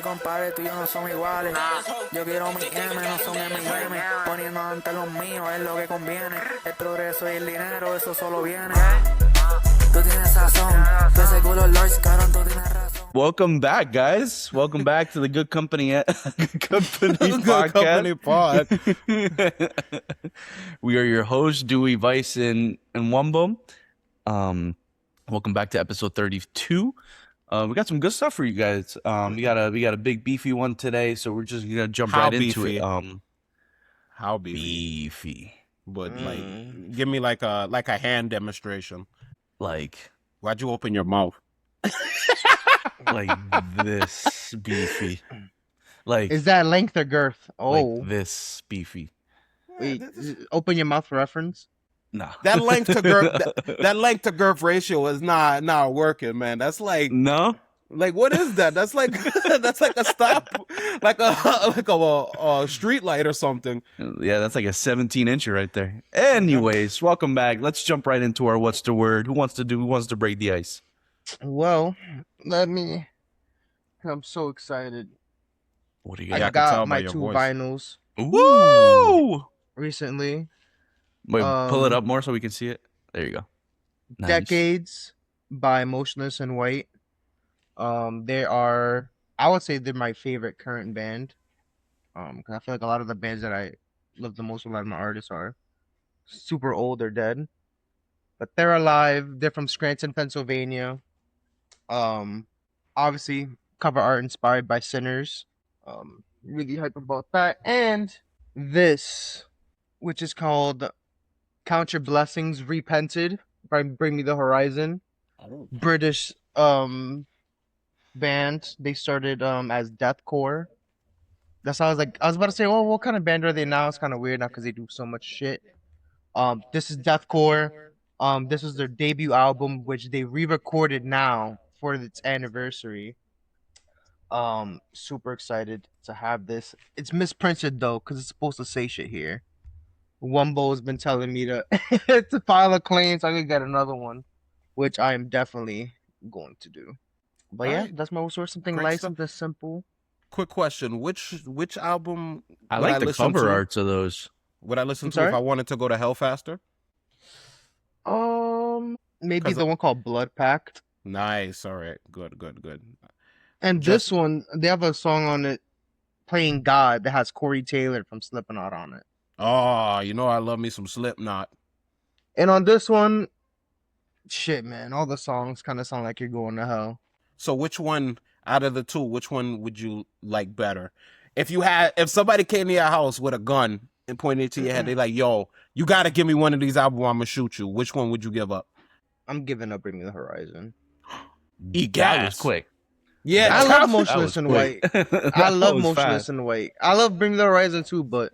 compare, tú y yo no somos iguales. Yo quiero mi M, no son M&M. Poniendo ante los míos es lo que conviene. El progreso y el dinero, eso solo viene. Tú tienes razón, que ese culo Lord, cabrón, tú tienes razón. Welcome back, guys. Welcome back to the Good Company Good Company Pod. We are your hosts, Dewey, Vice, and Wumbo. Welcome back to episode 32. We got some good stuff for you guys. We got a big beefy one today, so we're just gonna jump How right into beefy? it. How beefy? Beefy, But like, give me like a hand demonstration. like Why'd you open your mouth? like this beefy, like Is that length or girth? Oh, like this beefy. wait, open your mouth reference. No, That length to girth, that length to girth ratio is not working, man. That's like no. what is that? That's like that's like a stop, like a street light or something. Yeah, that's like a 17-incher right there. Anyways, welcome back. Let's jump right into our what's the word. Who wants to break the ice? Well, I'm so excited. What do you Yeah, I I can got tell by my your 2 voice. vinyls Woo! recently. Wait, pull it Um, up more so we can see it. There you go. Nice. Decades by Motionless in White. I would say they're my favorite current band. 'Cause I feel like a lot of the bands that I love the most, a lot of my artists are super old or dead, but they're alive. They're from Scranton, Pennsylvania. Obviously cover art inspired by Sinners. Really hype about that. And this, which is called Count Your Blessings Repented by Bring Me the Horizon. British band. They started as deathcore. That's how I was like. I was about to say, well, what kind of band are they now? It's kind of weird now because they do so much shit. This is deathcore. This was their debut album, which they re-recorded now for its anniversary. Super excited to have this. It's misprinted though, because it's supposed to say shit here. Wumbo has been telling me to to file a claim so I could get another one, which I am definitely going to do. But yeah, Alright. that's my source. Something Great light, stuff. something simple. Quick question: Which album? I would like the listen cover to? arts of those. Would I listen I'm to if sorry? I wanted to go to hell faster? Maybe 'Cause the one called Blood Pact. Nice. All right. Good. And Just- this one, they have a song on it, Playing God, that has Corey Taylor from Slipknot on it. Oh, you know I love me some Slipknot. And on this one, shit, man, all the songs kind of sound like you're going to hell. So which one out of the two, which one would you like better? If somebody came to your house with a gun and pointed it to your head, they're like, yo, you gotta give me one of these albums or I'm gonna shoot you. Which one would you give up? I'm giving up Bring Me the Horizon. Eat That gas. was quick. Yeah, I that love was- Motionless in White. That I love was Motionless fast. in White. I love Bring Me the Horizon too, but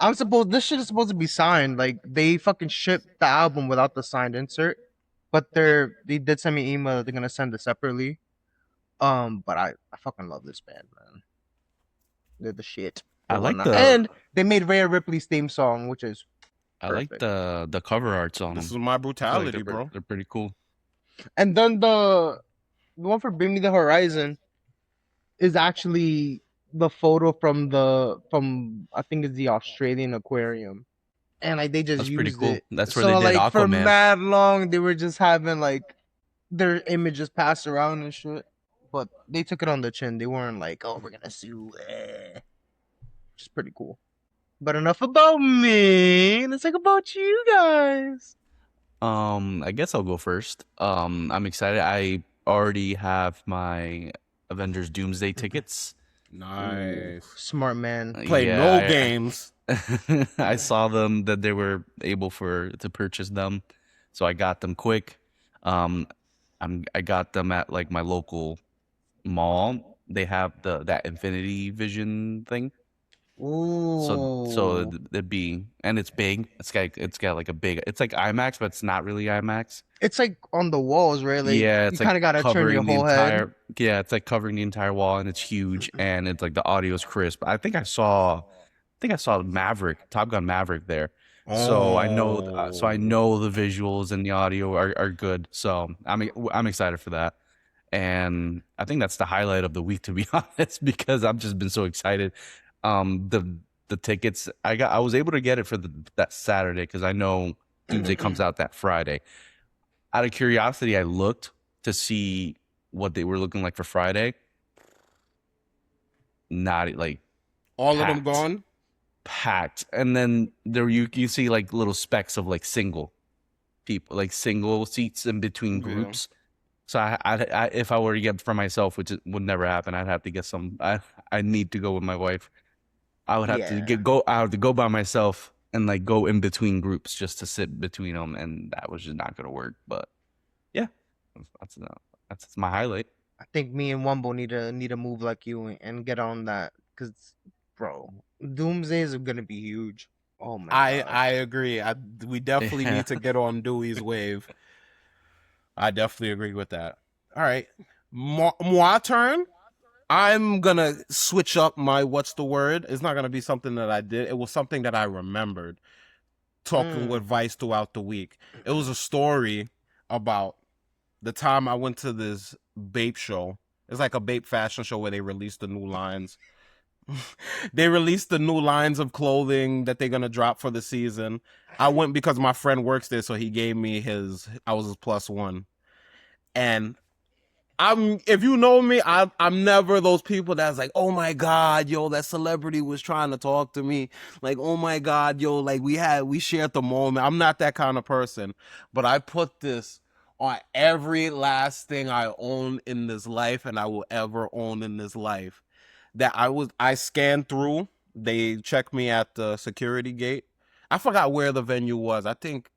this shit is supposed to be signed. Like, they fucking shipped the album without the signed insert, but they did send me an email that they're gonna send it separately. But I fucking love this band, man. They're the shit. I like Whatnot. the- and they made Rhea Ripley's theme song, which is I like the cover arts on This is them. my I feel like brutality, bro. They're pretty cool. and then the one for Bring Me the Horizon is actually the photo from I think it's the Australian aquarium, and like they just That's used pretty cool. it. That's where so they did like for Aquaman. mad long they were just having like their images passed around and shit, but they took it on the chin. They weren't like, oh, we're gonna sue, which is pretty cool. But enough about me. Let's talk about you guys. I guess I'll go first. I'm excited. I already have my Avengers Doomsday tickets. Nice. Smart man. Play Yeah, no I- games. I saw them that they were able to purchase them, so I got them quick. I got them at like my local mall. They have that Infinity Vision thing. Ooh. So it'd be, and it's big. It's got like a big. It's like IMAX, but it's not really IMAX. It's like on the walls, right? Like, Yeah, it's you kind of like gotta turn your covering the whole head. entire. Yeah, it's like covering the entire wall, and it's huge, and it's like the audio is crisp. I think I saw Maverick, Top Gun Maverick there. So I know the visuals and the audio are good. So I'm excited for that. and I think that's the highlight of the week, to be honest, because I've just been so excited. The tickets I was able to get it for that Saturday because I know Doomsday comes out that Friday. Out of curiosity, I looked to see what they were looking like for Friday. Not like All of them packed. gone. Packed, and then there you see like little specks of like single people, like single seats in between Yeah. groups. So I if I were to get for myself, which would never happen, I'd have to get some. I need to go with my wife. I would have to go. I have to go by myself and like go in between groups just to sit between them, and that was just not gonna work. But yeah, that's my highlight. I think me and Wumbo need to move like you and get on that, because, bro, Doomsdays are gonna be huge. Oh my god. I agree. We definitely Yeah. need to get on Dewey's wave. I definitely agree with that. All right, my turn. I'm gonna switch up my what's the word. It's not gonna be something that I did. It was something that I remembered talking with Vice throughout the week. It was a story about the time I went to this Bape show. It's like a Bape fashion show where they released the new lines. They released the new lines of clothing that they're gonna drop for the season. I went because my friend works there, so he gave me I was his +1. And if you know me, I'm never those people that's like, oh my god, yo, that celebrity was trying to talk to me. Like, oh my god, yo, like we shared the moment. I'm not that kind of person. But I put this on every last thing I own in this life and I will ever own in this life. That I scanned through. They checked me at the security gate. I forgot where the venue was. I think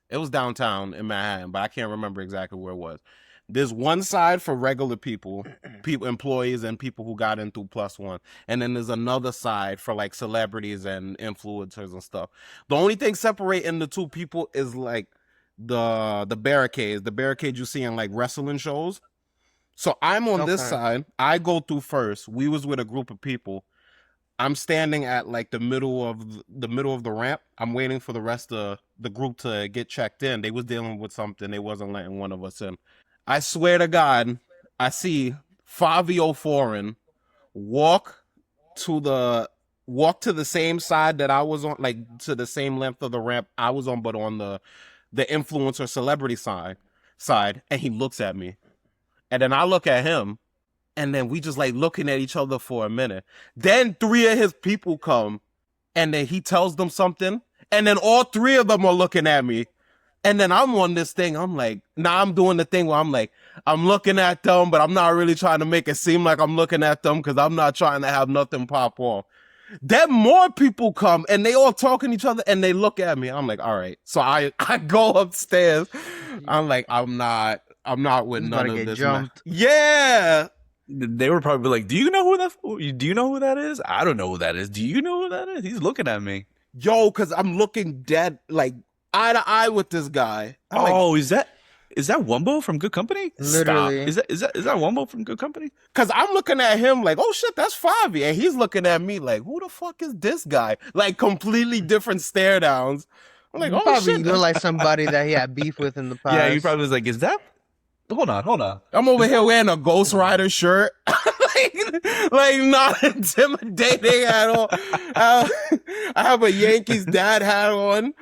it was downtown in Manhattan, but I can't remember exactly where it was. There's one side for regular people, employees and people who got in through +1. And then there's another side for like celebrities and influencers and stuff. The only thing separating the two people is like the barricades you see in like wrestling shows. So I'm on this side. I go through first. We was with a group of people. I'm standing at like the middle of the ramp. I'm waiting for the rest of the group to get checked in. They was dealing with something. They wasn't letting one of us in. I swear to God, I see Fabio Foreign walk to the same side that I was on, like to the same length of the ramp I was on, but on the influencer celebrity side, and he looks at me. And then I look at him, and then we just like looking at each other for a minute. Then 3 of his people come, and then he tells them something, and then all 3 of them are looking at me. And then I'm on this thing. I'm like, I'm doing the thing where I'm like, I'm looking at them, but I'm not really trying to make it seem like I'm looking at them because I'm not trying to have nothing pop off. Then more people come and they all talking to each other and they look at me. I'm like, all right. So I go upstairs. I'm like, I'm not with none of this. Jumped. Yeah. They were probably like, do you know who that is? I don't know who that is. Do you know who that is? He's looking at me. Yo, because I'm looking dead, like eye to eye with this guy. I'm like, is that Wumbo from Good Company? Literally. Stop. Is that Wumbo from Good Company? Because I'm looking at him like, oh shit, that's Favi. And he's looking at me like, who the fuck is this guy? Like completely different stare downs. I'm like, You oh probably shit. look like somebody that he had beef with in the past. Yeah, he probably was like, is that? Hold on. I'm over here wearing a Ghost Rider shirt. like not intimidating at all. I have a Yankees dad hat on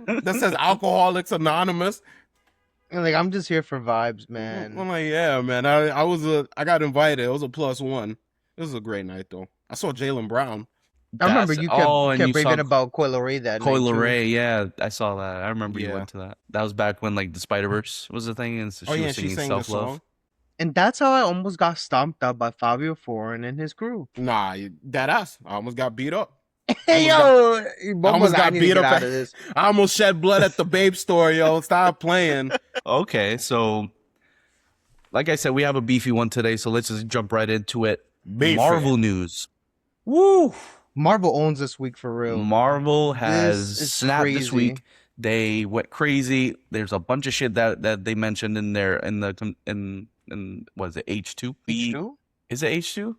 that says Alcoholics Anonymous. And like, I'm just here for vibes, man. I'm like, yeah, man. I got invited. It was a +1. This was a great night though. I saw Jaylen Brown. I remember you kept raving saw about Coil Ray that night. Coil too. Ray, yeah, I saw that. I remember you Yeah. went to that. That was back when like the Spider-Verse was a thing, and so she was singing sang the Self-Love. song. And that's how I almost got stomped out by Fabio Foreign and his crew. Nah, that ass. I almost got beat up. Hey, I yo! almost got beat up. Out of this. I almost shed blood at the Babe store, yo. Stop playing. Okay, so like I said, we have a beefy one today, so let's just jump right into it. Beefy. Marvel news. Woo! Marvel owns this week for real. Marvel This has is snapped this crazy. week. They went crazy. There's a bunch of shit that they mentioned in there in what is it, H2? H2? Is it H2?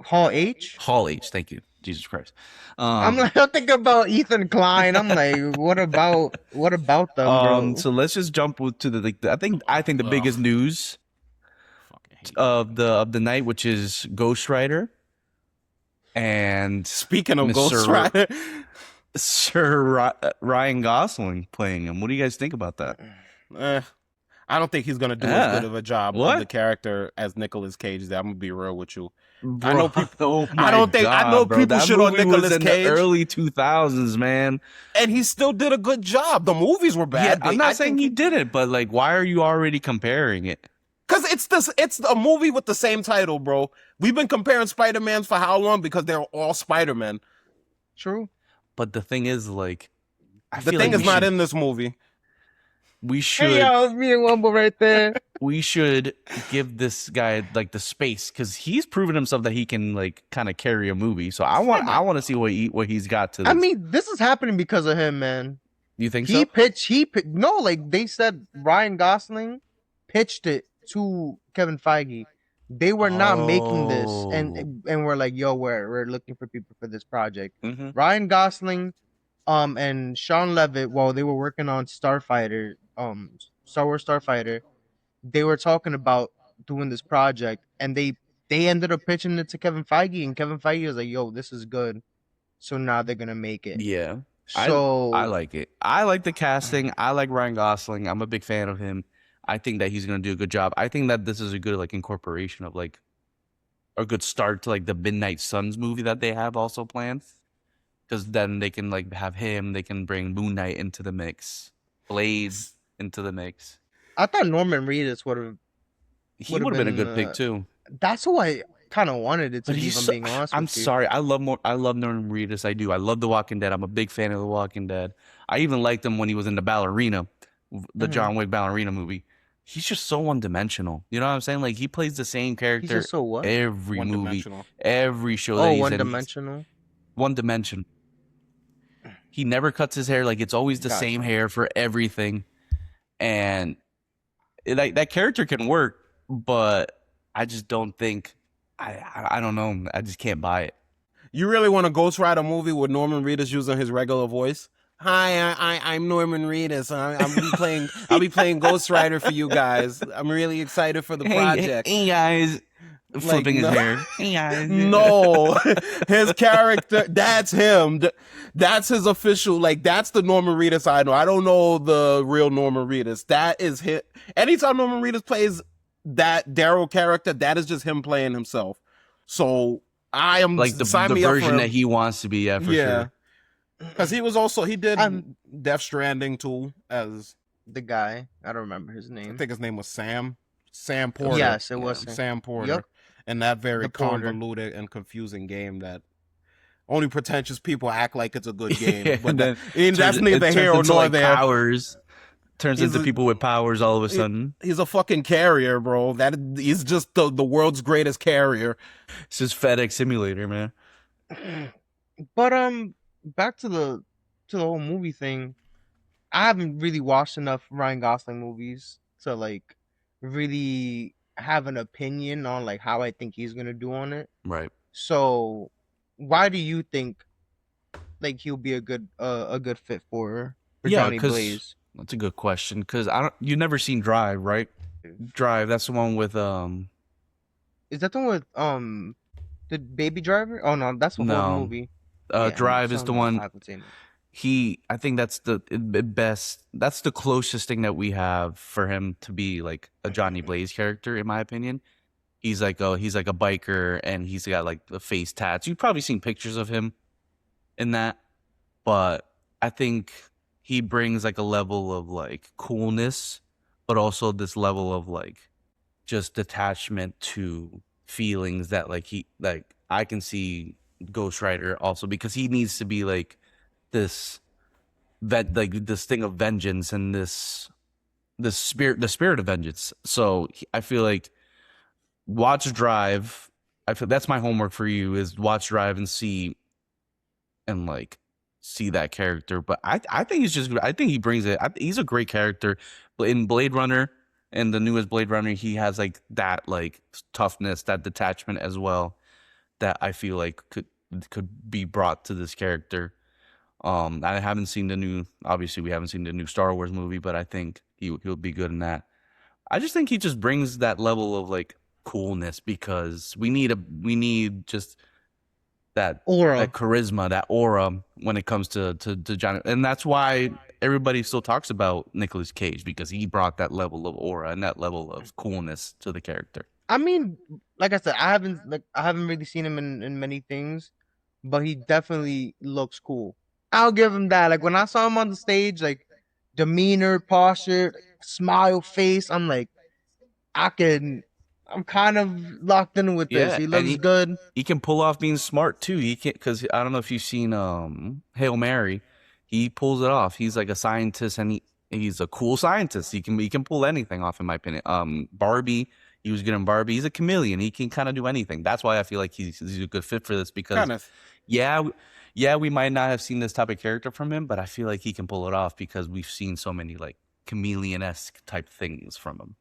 Hall H? Hall H, thank you. Jesus Christ. I'm like, I'm thinking about Ethan Klein. I'm like, what about them, bro? So let's just jump to the like. I think the biggest news Fucking hate of the night, which is Ghost Rider, and Speaking of Mr. Ghost Rider, Ryan Gosling playing him. What do you guys think about that? I don't think he's gonna do as good of a job of What? the character as Nicolas Cage. I'm gonna be real with you. Bro, I know people. Oh I don't think I know bro, people that shit on movie Nicolas was in Cage, the early 2000s, man. and he still did a good job. The movies were bad. Yeah, I'm not saying he didn't, but like, why are you already comparing it? Because it's a movie with the same title, bro. We've been comparing Spider-Mans for how long? Because they're all Spider-Man. True. But the thing is, like, I The feel thing like is not in this movie. we should. Hey, yo, it's me and Wumble right there. We should give this guy like the space because he's proven himself that he can like kind of carry a movie. So I want to see what he's got to. I mean, this is happening because of him, man. You think He so? pitched. No, like they said, Ryan Gosling pitched it to Kevin Feige. They were not making this, and we're like, yo, we're looking for people for this project. Mm-hmm. Ryan Gosling, and Sean Levitt, while they were working on Starfighter, Star Wars Starfighter, they were talking about doing this project, and they ended up pitching it to Kevin Feige, and Kevin Feige was like, yo, this is good. So now they're gonna make it. Yeah. So I like it. I like the casting. I like Ryan Gosling. I'm a big fan of him. I think that he's gonna do a good job. I think that this is a good like incorporation of like a good start to like the Midnight Suns movie that they have also planned. Because then they can like have him. They can bring Moon Knight into the mix, Blaze into the mix. I thought Norman Reedus would have. He would have been a good pick too. That's who I kind of wanted it to But be. If I'm being honest I'm with you. sorry. I love Norman Reedus. I do. I love The Walking Dead. I'm a big fan of The Walking Dead. I even liked him when he was in the Ballerina, the John Wick Ballerina movie. He's just so one-dimensional. You know what I'm saying? Like he plays the same character He's just so what? every movie, One-dimensional. every show. that Oh, he's in. one-dimensional. One dimension. He never cuts his hair. Like it's always the same hair for everything, and like that character can work, but I just don't think. I don't know. I just can't buy it. You really want a Ghost Rider movie with Norman Reedus using his regular voice? Hi, I'm Norman Reedus. I'll be playing Ghost Rider for you guys. I'm really excited for the project. Hey guys, flipping his hair. Hey guys. No, his character, that's him. That's his official, like, that's the Norman Reedus I know. I don't know the real Norman Reedus. That is him. Anytime Norman Reedus plays that Daryl character, that is just him playing himself. So I am like the version that he wants to be. Yeah, for sure. Because he did Death Stranding too as the guy. I don't remember his name. I think his name was Sam Porter. Yes, it was Sam Porter. Yep. And that very The Porter. convoluted and confusing game that only pretentious people act like it's a good game. Yeah, But then that's neither here nor like there. Powers. Turns into people with powers all of a sudden. He's a fucking carrier, bro. He's just the world's greatest carrier. It's just FedEx Simulator, man. But back to the whole movie thing. I haven't really watched enough Ryan Gosling movies to like really have an opinion on like how I think he's gonna do on it. Right. So why do you think like he'll be a good fit for Johnny Blaze? That's a good question because you never seen Drive, right? Drive. That's the one with Is that the one with the Baby Driver? Oh no, that's a whole movie. Drive is the one. I haven't seen it. I think that's the best. That's the closest thing that we have for him to be like a Johnny Blaze character, in my opinion. He's like a biker, and he's got like the face tats. You've probably seen pictures of him in that, but I think he brings like a level of like coolness, but also this level of like just detachment to feelings that I can see Ghost Rider also because he needs to be like this thing of vengeance and the spirit of vengeance. So I feel like watch Drive. I feel that's my homework for you is watch Drive and see that character. But I think I think he brings it. He's a great character. But in Blade Runner and the newest Blade Runner, he has like that like toughness, that detachment as well that I feel like could be brought to this character. I haven't seen the new. Obviously, we haven't seen the new Star Wars movie, but I think he'll be good in that. I just think he just brings that level of like coolness because we need just that Aura. charisma, that aura when it comes to John, and that's why everybody still talks about Nicolas Cage because he brought that level of aura and that level of coolness to the character. I mean, like I said, I haven't really seen him in many things, but he definitely looks cool. I'll give him that. Like when I saw him on the stage, like demeanor, posture, smile, face, I'm like, I'm kind of locked in with this. Yeah, He and looks good. he can pull off being smart too. He can because I don't know if you've seen Hail Mary. He pulls it off. He's like a scientist and he's a cool scientist. He can pull anything off in my opinion. Barbie, he was good in Barbie. He's a chameleon. He can kind of do anything. That's why I feel like he's a good fit for this because Kind of. yeah, we might not have seen this type of character from him, but I feel like he can pull it off because we've seen so many like chameleon-esque type things from him.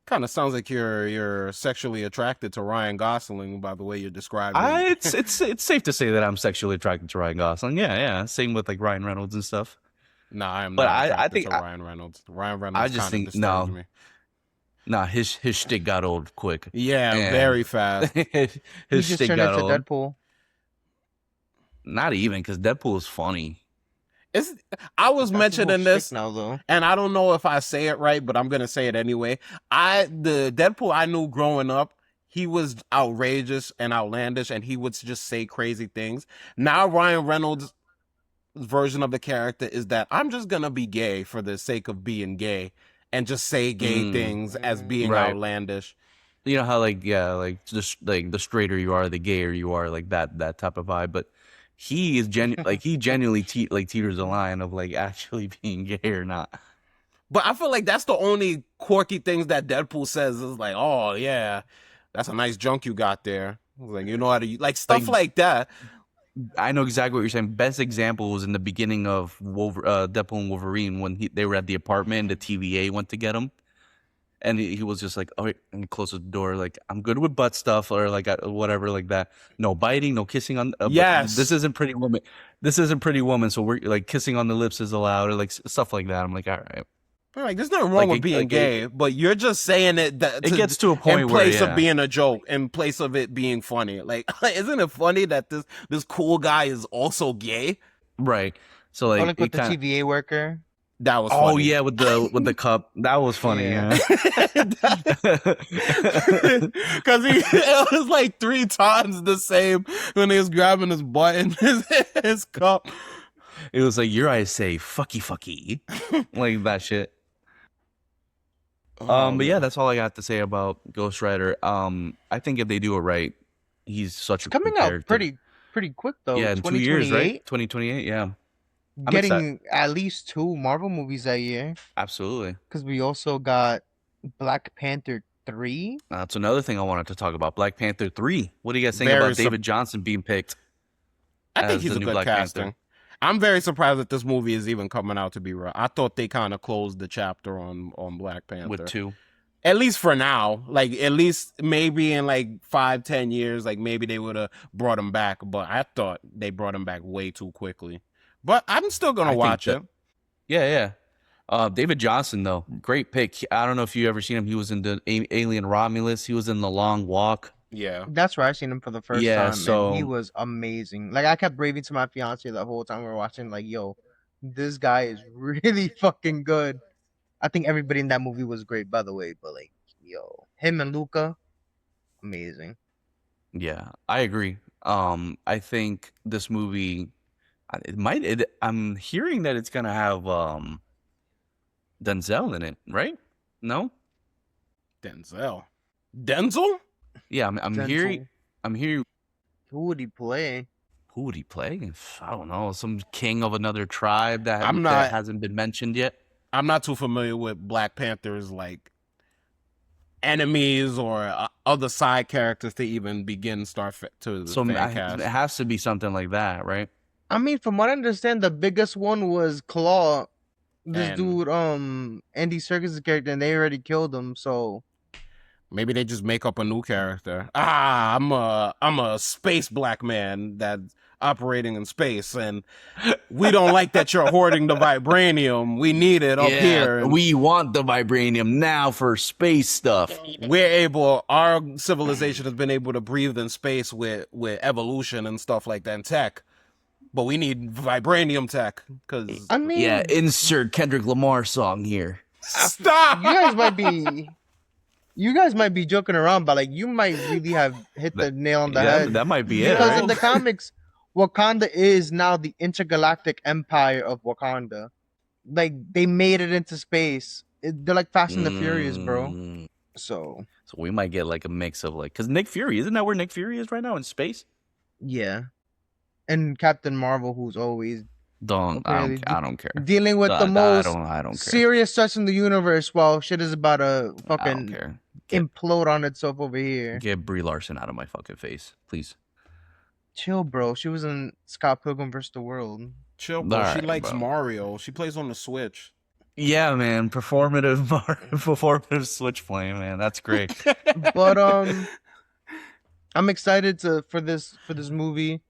Kind of sounds like you're sexually attracted to Ryan Gosling by the way you're describing. It's safe to say that I'm sexually attracted to Ryan Gosling. Yeah. Same with like Ryan Reynolds and stuff. No, I am But not I attracted think to Ryan Reynolds. Ryan Reynolds I just kind of think disturbs no. me. Nah, his shtick got old quick. Yeah, And very fast. He his just shtick turned got into old. Deadpool. Not even because Deadpool is funny. I was mentioning this, now, though. and I don't know if I say it right, but I'm gonna say it anyway. The Deadpool I knew growing up, he was outrageous and outlandish, and he would just say crazy things. Now Ryan Reynolds' version of the character is that I'm just gonna be gay for the sake of being gay, and just say gay things as being Right. outlandish. You know how like just like the straighter you are, the gayer you are, like that type of vibe. But he is he genuinely teeters the line of like actually being gay or not. But I feel like that's the only quirky things that Deadpool says is like, oh yeah, that's a nice junk you got there. Like you know how to like stuff like that. I know exactly what you're saying. Best example was in the beginning of Deadpool and Wolverine when they were at the apartment and the TVA went to get him. And he was just like, oh, and he closed the door, like, I'm good with butt stuff or like whatever, like that. No biting, no kissing on. Yes. This isn't Pretty Woman. This isn't Pretty Woman, so we're like kissing on the lips is allowed or like stuff like that. I'm like, all right. I'm like, there's nothing wrong with being gay, but you're just saying it. It gets to a point in place of being a joke, in place of it being funny. Like, isn't it funny that this cool guy is also gay? Right. So like, Like with the TVA worker. That was oh funny. yeah, with the cup. That was funny. Yeah. Because it was like 3 times the same when he was grabbing his butt and his cup. It was like your eyes say fucky like that shit. But yeah, that's all I got to say about Ghost Rider. I think if they do it right, he's such a coming cool out character. pretty quick though. Yeah, in 2 years, right? 2028. Yeah, I'm Getting excited. at least 2 Marvel movies that year. Absolutely. Because we also got Black Panther 3. That's another thing I wanted to talk about. Black Panther 3. What do you guys think Very about David Johnson being picked? I think as he's the a new good Black casting. Panther? I'm very surprised that this movie is even coming out to be real. I thought they kind of closed the chapter on Black Panther. With 2. At least for now. Like, at least maybe in like 5-10 years, like maybe they would have brought him back. But I thought they brought him back way too quickly. But I'm still going to watch it. Yeah. David Johnson, though, great pick. I don't know if you ever seen him. He was in the Alien Romulus. He was in The Long Walk. Yeah. That's where I seen him for the first Yeah, time. so- And he was amazing. Like I kept raving to my fiance the whole time we were watching, like, yo, this guy is really fucking good. I think everybody in that movie was great, by the way, but like, yo, him and Luca, amazing. Yeah, I agree. I think this movie, I'm hearing that it's gonna have Denzel in it, right? No? Denzel? Yeah, I'm hearing. Who would he play? Who would he play? I don't know. Some king of another tribe that hasn't been mentioned yet. I'm not too familiar with Black Panther's like enemies or other side characters to even begin to So fan it cast. has to be something like that, right? I mean, from what I understand, the biggest one was Claw. This And- dude, Andy Serkis' character, and they already killed him, so Maybe they just make up a new character. I'm a space black man that's operating in space, and we don't like that you're hoarding the vibranium. We need it up here. And we want the vibranium now for space stuff. our civilization has been able to breathe in space with evolution and stuff like that and tech. But we need vibranium tech because I mean, Yeah, insert Kendrick Lamar song here. stop. you guys might be joking around, but like you might really have hit the nail on the head. That might be it. Because Right? in the comics, Wakanda is now the intergalactic empire of Wakanda. Like they made it into space. They're like Fast and the Furious, bro. Mm. So So we might get like a mix of like, because Nick Fury, isn't that where Nick Fury is right now, in space? yeah, and Captain Marvel, who's always I don't care. dealing with the I most don't care. serious threats in the universe, while shit is about to I don't fucking care. implode on itself over here. Get Brie Larson out of my fucking face, please. Chill, bro. She was in Scott Pilgrim vs. the World. Chill, bro. She Alright, likes bro. Mario. She plays on the Switch. Yeah, man, performative Switch playing, man. That's great. But I'm excited for this movie.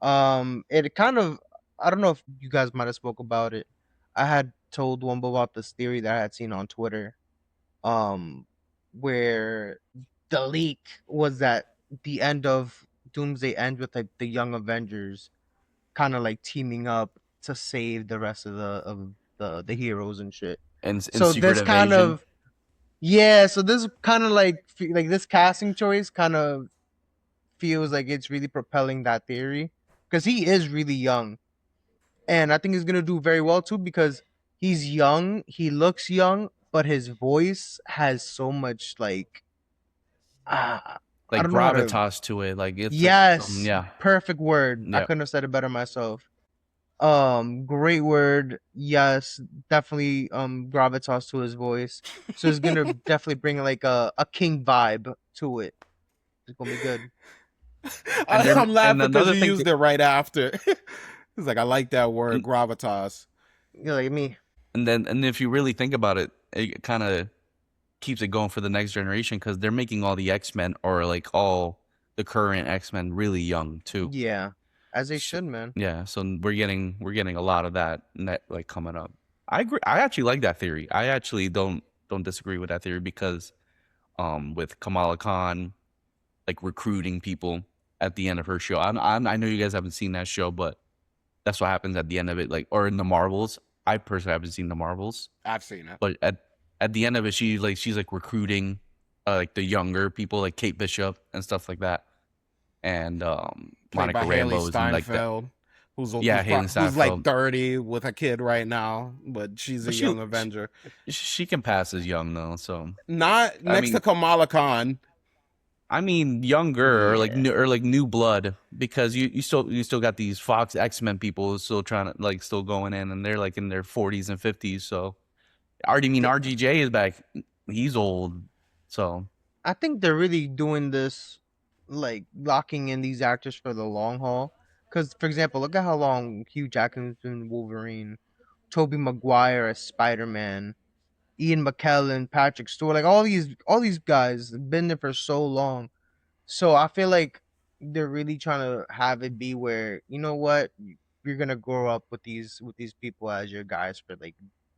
It kind of, I don't know if you guys might have spoke about it. I had told Wumbo about this theory that I had seen on Twitter, where the leak was that the end of Doomsday ends with like the Young Avengers kind of like teaming up to save the rest of the heroes and shit. And So Secret this kind Invasion. of so this kind of like this casting choice kind of feels like it's really propelling that theory because he is really young, and I think he's gonna do very well too because he's young, he looks young, but his voice has so much like I like don't know how to- gravitas to it. Like it's yes, yeah. perfect word. I Yep. couldn't have said it better myself. Great word. Yes, definitely gravitas to his voice. So it's gonna definitely bring like a king vibe to it. It's gonna be good. I'm laughing because another you thing used it right after. It's like I like that word, gravitas. You're like me. And if you really think about it, it kind of keeps it going for the next generation because they're making all the X-Men or like all the current X-Men really young too. Yeah, as they should, man. Yeah, so we're getting a lot of that like coming up. I agree. I actually like that theory. I actually don't disagree with that theory because with Kamala Khan like recruiting people at the end of her show. I know you guys haven't seen that show, but that's what happens at the end of it, like, or in the Marvels. I personally haven't seen the Marvels, I've seen it. but at the end of it, she's like recruiting like the younger people, like Kate Bishop and stuff like that, and Played by Monica Haley Rambeau and like that. Steinfeld, Haley who's like Steinfeld. 30 with a kid right now, but she's a But young Avenger. She can pass as young though, so Not next mean- to Kamala Khan. I mean younger or like new blood because you still got these Fox X-Men people still trying to like still going in and they're like in their 40s and 50s. So I already mean RGJ is back. He's old. So I think they're really doing this, like locking in these actors for the long haul. Because, for example, look at how long Hugh Jackman's been Wolverine, Tobey Maguire as Spider-Man, Ian McKellen, Patrick Stewart, like all these guys have been there for so long. So I feel like they're really trying to have it be where, you know what, you're gonna grow up with these people as your guys for like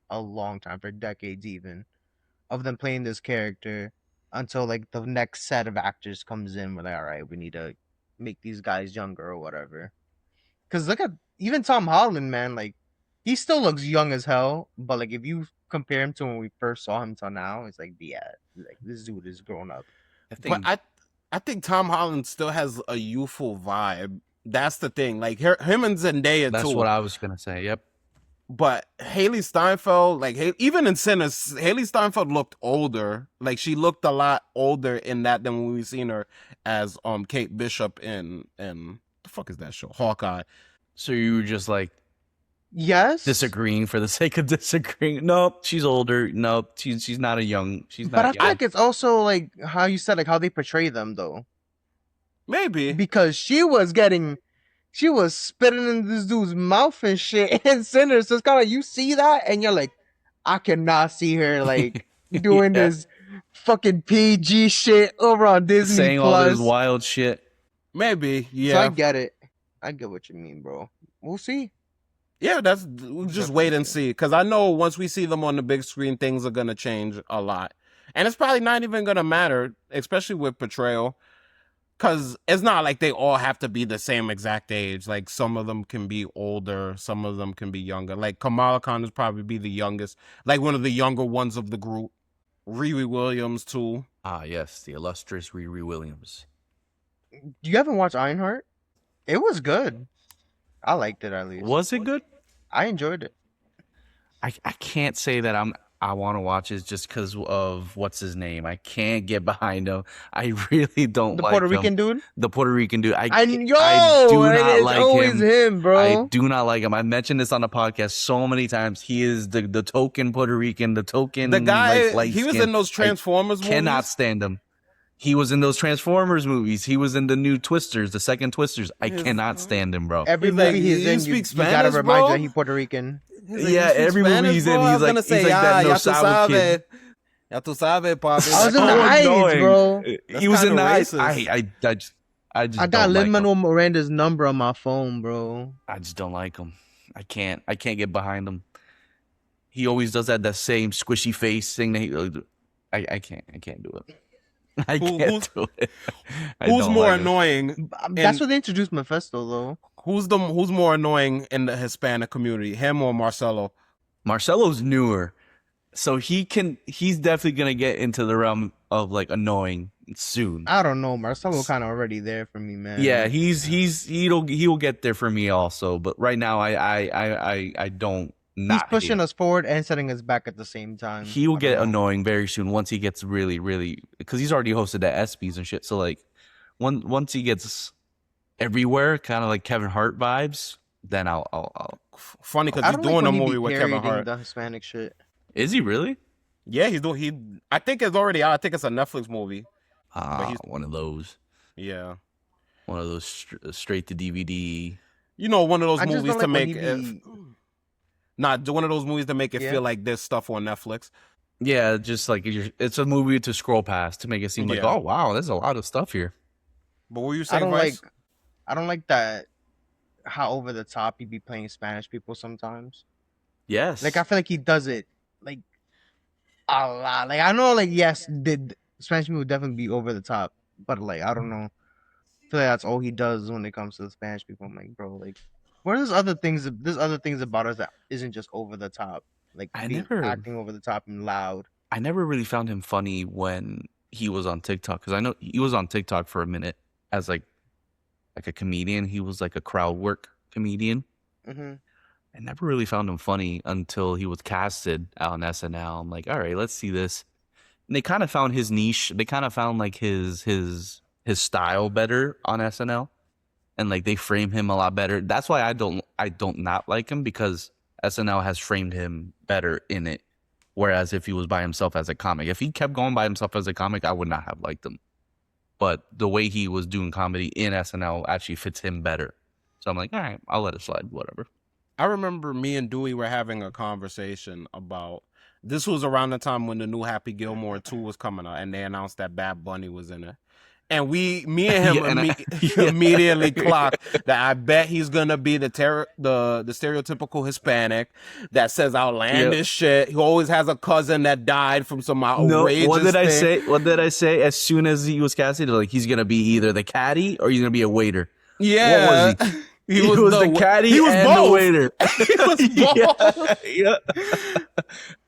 a long time, for decades even, of them playing this character until like the next set of actors comes in. We're like, all right, we need to make these guys younger or whatever. Because look at even Tom Holland, man, like he still looks young as hell, but like if you compare him to when we first saw him till now, it's like, yeah, like this dude is grown up. I think But I think Tom Holland still has a youthful vibe. That's the thing. Like him and Zendaya that's too. what I was gonna say. Yep. But Haley Steinfeld, like even in Sinners, Haley Steinfeld looked older. Like she looked a lot older in that than when we seen her as Kate Bishop in the fuck is that show? Hawkeye. So you were just like Yes, disagreeing for the sake of disagreeing. Nope, she's older. Nope, she's not a young. She's but I not feel young. like it's also like how you said, like how they portray them though, Maybe. because she was spitting in this dude's mouth and shit in Sinners. So it's kind of like you see that and you're like, I cannot see her like doing Yeah. this fucking PG shit over on Disney saying all this Plus. wild shit. Maybe, So I yeah. get it. I get what you mean, bro. We'll see. Yeah, we'll just wait and see. Because I know once we see them on the big screen, things are going to change a lot. And it's probably not even going to matter, especially with portrayal. Because it's not like they all have to be the same exact age. Like, some of them can be older. Some of them can be younger. Like, Kamala Khan is probably be the youngest. Like, one of the younger ones of the group. Riri Williams, too. Ah, yes, the illustrious Riri Williams. You haven't watched Ironheart? It was good. I liked it at least. Was it good? I enjoyed it. I can't say that I want to watch it just because of what's his name. I can't get behind him. I really don't The like Puerto him. Rican dude? The Puerto Rican dude. I do it's not always like him. bro. I do not like him. I mentioned this on the podcast so many times. He is the token Puerto Rican, the token The guy, like, light he was skin. in those Transformers movies. Cannot stand him. He was in those Transformers movies. He was in the new Twisters, the second Twisters. I cannot stand him, bro. Every He's like, movie he's "You in, speak you gotta Spanish, remind you bro?" that he's Puerto Rican. He's like, Yeah, "You speak every movie Spanish, he's in, bro?" I he's was gonna like say, that no ya tu sour kid. sabes. Ya tu sabes, papi. I was in the Like, Heights, annoying. bro. He was in kinda the Heights. racist. I just I got don't like him. Lin-Manuel Miranda's number on my phone, bro. I just don't like him. I can't get behind him. He always does that same squishy face thing that he. I can't do it. I can't do it. I Who's don't more like him. annoying? That's what they introduced Mephisto, though. Who's more annoying in the Hispanic community? Him or Marcelo? Marcelo's newer, so he's definitely gonna get into the realm of like annoying soon. I don't know. Marcelo kind of already there for me, man. Yeah, he'll get there for me also, but right now I don't. He's Not pushing hate. us forward and setting us back at the same time. He will I get don't know. annoying very soon once he gets really because he's already hosted at ESPYs and shit. So like, once he gets everywhere, kind of like Kevin Hart vibes, then I'll. Funny because I he's don't doing like a when he movie be with Kevin parodying Hart. the Hispanic shit. Is he really? Yeah, he's doing. I think it's already out. I think it's a Netflix movie. he's- One of those. Yeah, One of those straight to DVD. you know, one of those I just movies don't to like when make. he be- Not one of those movies to make it Yeah. feel like there's stuff on Netflix. Yeah, just like it's a movie to scroll past to make it seem like, Yeah. oh wow, there's a lot of stuff here. But what were you I saying, don't Vice? I don't like that. How over the top he be playing Spanish people sometimes. Yes. Like I feel like he does it like a lot. Like I know, like yes, did Spanish people definitely be over the top, but like I don't know. I feel like that's all he does when it comes to the Spanish people. I'm like, bro, like, what are those other things? There's other things about us that isn't just over the top, like acting over the top and loud. I never really found him funny when he was on TikTok because I know he was on TikTok for a minute as like a comedian. He was like a crowd work comedian. Mm-hmm. I never really found him funny until he was casted on SNL. I'm like, all right, let's see this. And they kind of found his niche. They kind of found like his style better on SNL, and like they frame him a lot better. That's why I don't not like him because SNL has framed him better in it. Whereas if he was by himself as a comic, if he kept going by himself as a comic, I would not have liked him. But the way he was doing comedy in SNL actually fits him better. So I'm like, all right, I'll let it slide, whatever. I remember me and Dewey were having a conversation about. This was around the time when the new Happy Gilmore 2 was coming out, and they announced that Bad Bunny was in it. And me and him Yeah, and immediately clocked that I bet he's gonna be the stereotypical Hispanic that says outlandish shit. He always has a cousin that died from some outrageous what did I thing. say? What did I say? As soon as he was casted, like he's gonna be either the caddy or he's gonna be a waiter. Yeah, What was he? he He was the caddy he was and both. the waiter. He was both. Yeah.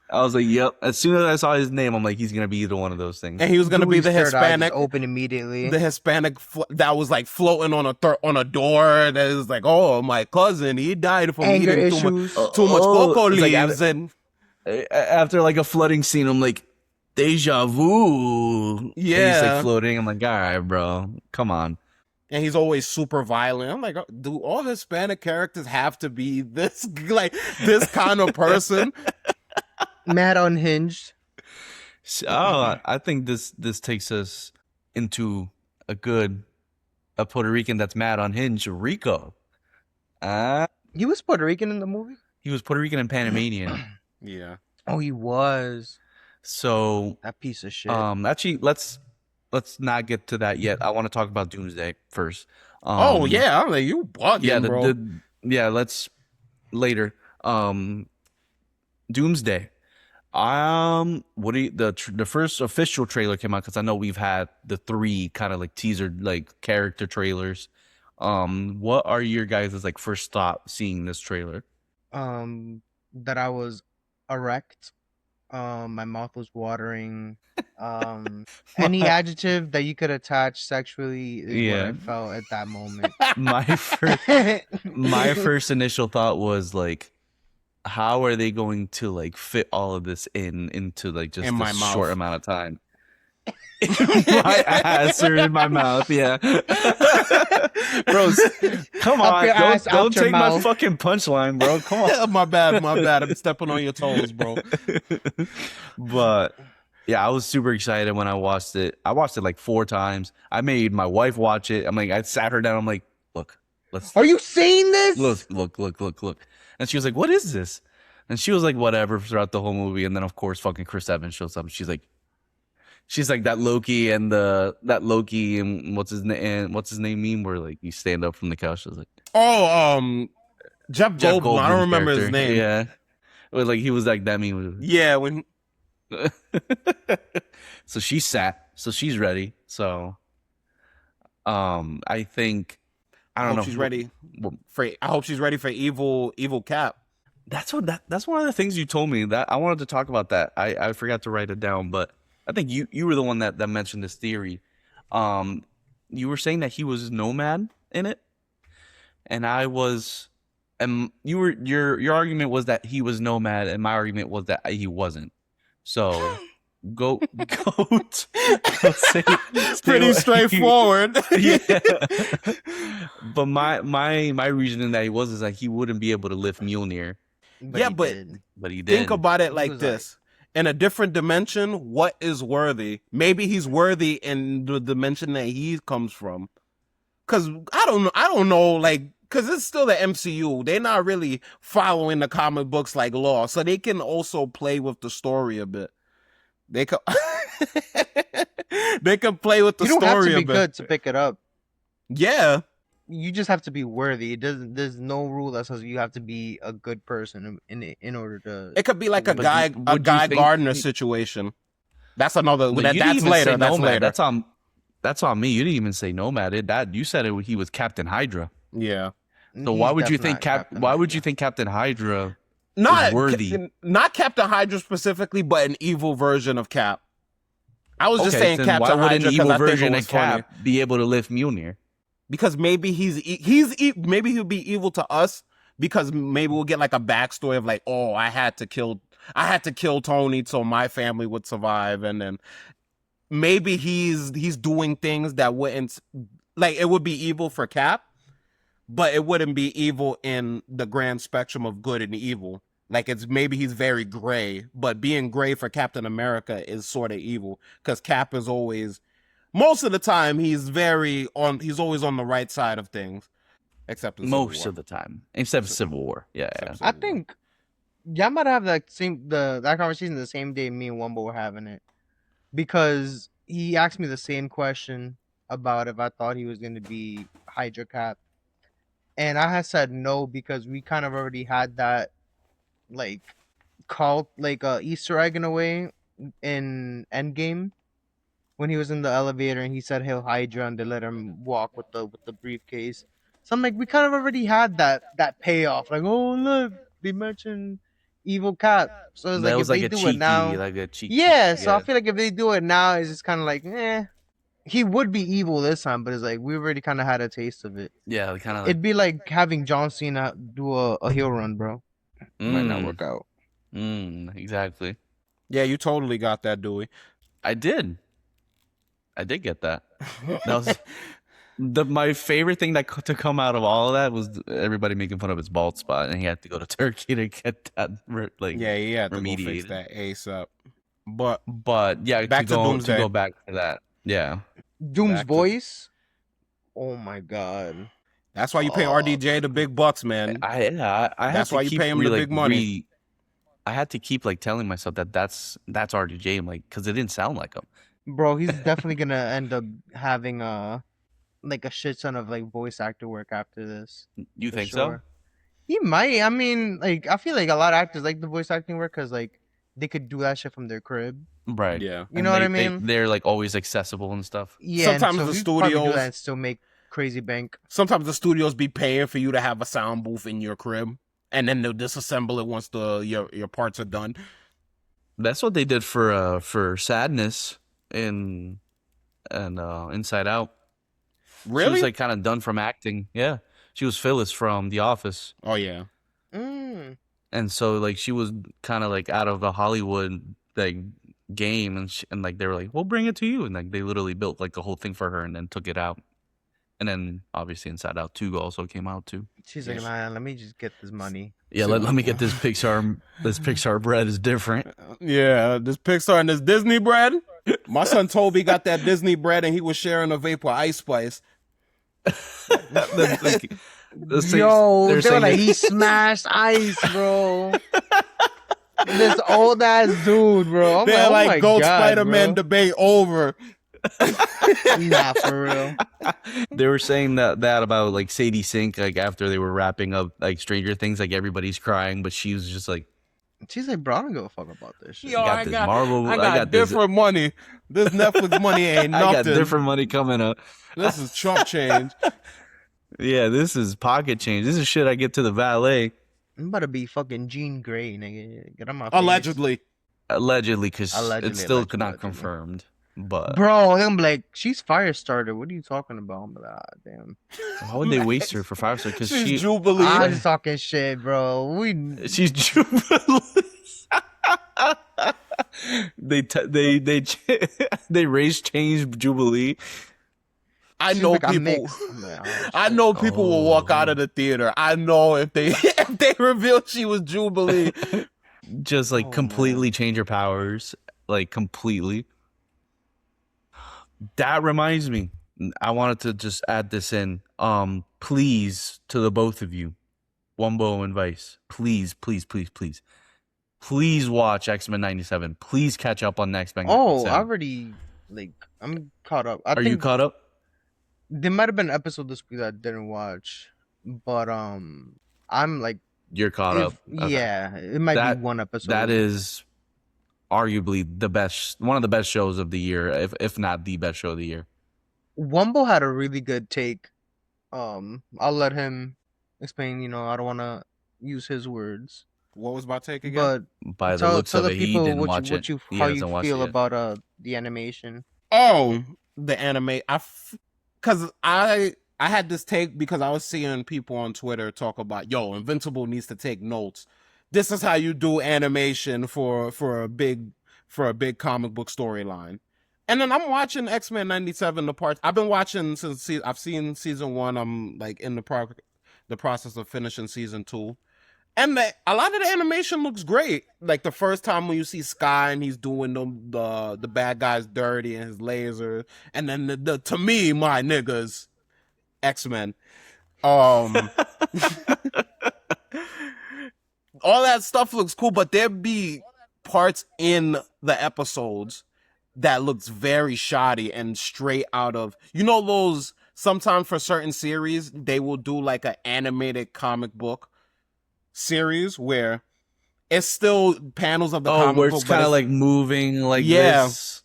I was like, yep. As soon as I saw his name, I'm like, he's gonna be either one of those things. And he was gonna be the Dewey's third eye just Hispanic. open immediately. The Hispanic that was like floating on a door that was like, oh, my cousin, he died from Anger eating issues. too much cocoa it's like leaves. And after like a flooding scene, I'm like, deja vu. And he's Yeah. like floating. I'm like, all right, bro, come on. and he's always super violent. I'm like, do all Hispanic characters have to be this like this kind of person? Mad unhinged. So, I think this takes us into a Puerto Rican that's mad unhinged, Rico. He was Puerto Rican in the movie. He was Puerto Rican and Panamanian. Yeah. Oh, he was. So That piece of shit. actually, let's not get to that yet. I want to talk about Doomsday first. Oh yeah, I'm like, you bugging, yeah, bro. let's later. Doomsday. What do you, the first official trailer came out, because I know we've had the 3 kind of like teaser like character trailers. What are your guys' like first thought seeing this trailer? That I was erect. My mouth was watering. Any adjective that you could attach sexually is what I Yeah. felt at that moment. My first initial thought was like, how are they going to like fit all of this into like just In my this mouth. short amount of time? My ass or in my mouth, yeah. Bro, come Up on, your ass, out don't your take my mouth. fucking punchline, bro. Come on. my bad. I'm stepping on your toes, bro. But yeah, I was super excited when I watched it. I watched it like 4 times. I made my wife watch it. I'm like, I sat her down. I'm like, look, let's Are you seeing this? look. And she was like, what is this? And she was like, whatever, throughout the whole movie. And then of course fucking Chris Evans shows up. She's like that Loki and what's his name meme where like you stand up from the couch. I was like, Oh, Jeff Goldblum. I don't remember his character. name. Yeah. But like he was like that meme. Yeah, when So she sat. So she's ready. So I think I don't know. she's ready Well, I hope she's ready for evil Cap. that's one of the things you told me that I wanted to talk about. That I forgot to write it down, but I think you were the one that mentioned this theory. You were saying that he was Nomad in it, and I was, and your argument was that he was Nomad, and my argument was that he wasn't. So go say Pretty straightforward. Yeah. But my reasoning that he was is that he wouldn't be able to lift Mjolnir, Yeah, he but did. but he did. think about it like was this. In a different dimension, what is worthy? Maybe he's worthy in the dimension that he comes from. Cause I don't know, like, cause it's still the MCU. They're not really following the comic books like law, so they can also play with the story a bit. They can they can play with the You don't have story to a be bit. good to pick it up. Yeah, You just have to be worthy. It doesn't. There's no rule that says you have to be a good person in order to. it could be like a But guy would you Guy think Gardner he- situation. That's another. But That, you didn't that's even later. say That's Nomad. later. That's on me. You didn't even say Nomad. You said he was Captain Hydra. Yeah. So why would you think Captain Hydra Not is worthy? Not Captain Hydra specifically, but an evil version of Cap. I was just saying then Captain why would Hydra an because evil I think it version was of funny. Cap be able to lift Mjolnir? Because maybe maybe he'll be evil to us because maybe we'll get like a backstory of like, oh, I had to kill Tony so my family would survive, and then maybe he's doing things that wouldn't, like, it would be evil for Cap, but it wouldn't be evil in the grand spectrum of good and evil. Like, it's maybe he's very gray, but being gray for Captain America is sort of evil because Cap is always, most of the time, he's always on the right side of things, except in Civil Most War. of the time, except Civil War. Yeah. Except I Civil War. think y'all might have that conversation the same day me and Wumbo were having it, because he asked me the same question about if I thought he was going to be Hydra Cap, and I had said no because we kind of already had that like called like a Easter egg in a way in Endgame when he was in the elevator and he said Hail Hydra and they let him walk with the briefcase. So I'm like, we kind of already had that payoff. Like, oh look, they mentioned evil Cap. So it's That like was if like they a do cheeky, it now, like a cheeky. yeah. So I feel like if they do it now, it's just kind of like, he would be evil this time, but it's like we already kind of had a taste of it. Yeah, kind of. It'd be like having John Cena do a heel run, bro. Might not work out. Exactly. Yeah, you totally got that, Dewey. I did get that. That was my favorite thing to come out of all of that was everybody making fun of his bald spot, and he had to go to Turkey to get that like Yeah, he had to go fix remediated. that ASAP. But yeah, Back to Doomsday. to go back to that. Yeah. Doom's Back to- voice. Oh my god. that's why you pay RDJ the big bucks, man. I have That's to why you keep pay him the big money. I had to keep like telling myself that that's RDJ, like, because it didn't sound like him. Bro, he's definitely gonna end up having like a shit ton of like voice actor work after this. You For think sure. He might. I mean, like I feel like a lot of actors like the voice acting work because like they could do that shit from their crib. so? Right. Yeah. You know what I They, mean? they're like always accessible and stuff. Yeah. and Sometimes so the he could probably do studios- that and still make crazy bank. Sometimes the studios be paying for you to have a sound booth in your crib, and then they'll disassemble it once your parts are done. That's what they did for Sadness and Inside Out. Really? She was like kind of done from acting. Yeah, she was Phyllis from The Office, Oh yeah. Mm. and so like she was kind of like out of the Hollywood like game, and like they were like, "We'll bring it to you," and like they literally built like a whole thing for her, and then took it out, and then obviously Inside Out 2 also came out too. She's Yes. like, man, let me just get this money. Yeah, let me get this Pixar. This Pixar bread is different. Yeah, this Pixar and this Disney bread. My son Toby got that Disney bread, and he was sharing a vape with Ice Spice. That's like- the same- Yo, they're they were saying like, that- he smashed ice, bro. This old ass dude, bro. I'm They're like, like, oh my Goat God, Spider-Man bro. debate over. Nah, for real. They were saying that about like Sadie Sink, like after they were wrapping up like Stranger Things, like everybody's crying, but she was just like, She's like, bro, I don't give a fuck about this shit. Yo, got I this got, Marvel- I I got got this- different money. This Netflix money ain't I nothing. got different money coming up. This is Trump change. Yeah, this is pocket change. This is shit I get to the valet. I'm about to be fucking Jean Grey, nigga. Get on my face. Allegedly. Allegedly, because Allegedly, it's still allegedly, not allegedly. confirmed. But Bro, I'm like, she's Firestarter. What are you talking about? I'm like, ah, damn. why would they waste her for 5 stars? Because She's she, Jubilee. I'm just talking shit, bro. she's Jubilee. They race changed Jubilee. I She's know like, I'm people. mixed. I'm like, oh, I shit. know people will walk out Oh. of the theater. I know if they if they reveal she was Jubilee. Just like Oh, completely change her powers, like completely. That reminds me, I wanted to just add this in. Please, to the both of you, Wumbo and Vice, please watch X-Men 97. Please catch up on X-Men. Oh, 97. I already, like, I'm caught up. I Are think you caught up? there might have been an episode this week that I didn't watch, but I'm like, You're caught up. Okay. yeah, it might That- be one episode. That is arguably one of the best shows of the year, if not the best show of the year. Wumbo had a really good take. I'll let him explain. You know, I don't want to use his words, What was my take again? but By the tell looks the of it, he people didn't what watch you, it. what you He how hasn't you watched feel it yet. about the animation. Oh, the anime. Because I had this take because I was seeing people on Twitter talk about, yo, Invincible needs to take notes. This is how you do animation for a big comic book storyline. And then I'm watching X-Men 97, the parts I've been watching since I've seen season 1. I'm like in the process of finishing season 2. And a lot of the animation looks great. Like the first time when you see Sky and he's doing the bad guys dirty and his laser, and then the to me, my niggas, X-Men. All that stuff looks cool, but there be parts in the episodes that looks very shoddy and straight out of, you know, those sometimes for certain series they will do like an animated comic book series where it's still panels of the comic where book, it's but kind of like moving like Yeah. this.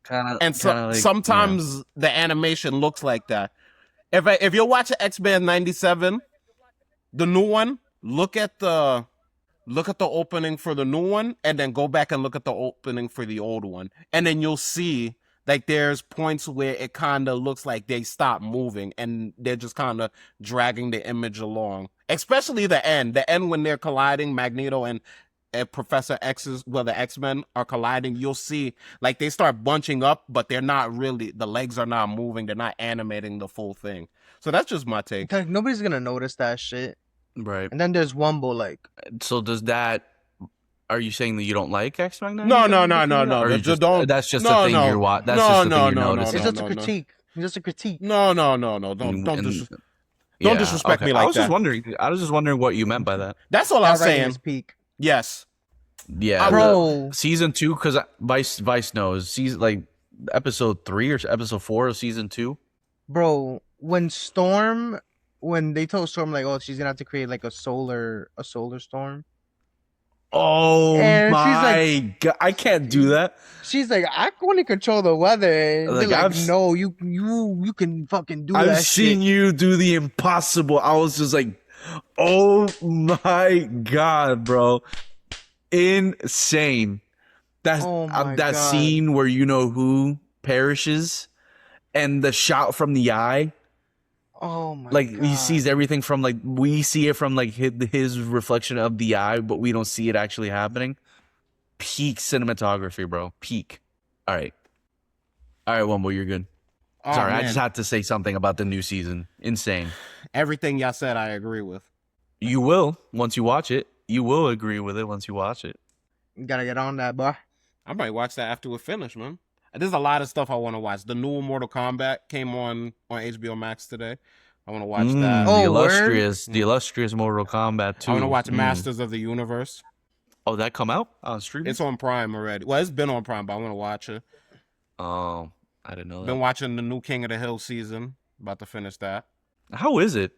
Kind of, and like, sometimes the animation looks like that. If you're watching X-Men 97, the new one, look at the opening for the new one and then go back and look at the opening for the old one, and then you'll see like there's points where it kind of looks like they stop moving and they're just kind of dragging the image along, especially the end when they're colliding, Magneto and Professor X's, well, the X-Men are colliding. You'll see like they start bunching up, but they're not really, the legs are not moving, they're not animating the full thing. So that's just my take. Like, nobody's gonna notice that shit. right. And then there's Wumbo, like, So does that? Are you saying that you don't like X-Men? No. Or That's you just, just, that's just no, the thing no. you're watching. That's No, just the no, thing you're no, no, noticing. it's no, just a critique. It's just a critique. No. Don't And- don't disrespect me like I was just that. wondering. I was just wondering what you meant by that. That's all That I'm writing saying. is peak. Yes. Yeah, Bro. season 2, because Vice knows. Season like episode 3 or episode 4 of season 2. Bro, when they told Storm like, oh, she's gonna have to create like a solar storm, Oh and she's like, my god, I can't do that. she's like, I want to control the weather, and Like, they're like, I've no, you can fucking do I've that seen shit. you do the impossible. I was just like, oh my god, bro, insane. That's Oh my that God. scene where you know who perishes, and the shot from the eye. Oh my Like God. he sees everything from like we see it from like his reflection of the eye, but we don't see it actually happening. Peak cinematography, bro. Peak. All right, Wumbo, you're good. Oh, Sorry, I man. just had to say something about the new season. Insane. Everything y'all said, I agree with. You will once you watch it. You will agree with it once you watch it. You gotta get on that, boy. I might watch that after we finish, man. There's a lot of stuff I want to watch. The new Mortal Kombat came on HBO Max today. I want to watch that. The Oh, word? illustrious Mortal Kombat 2. I want to watch Masters of the Universe. Oh, that come out on streaming? It's on Prime already. Well, it's been on Prime, but I want to watch it. Oh, I didn't know that. Been watching the new King of the Hill season. About to finish that. How is it?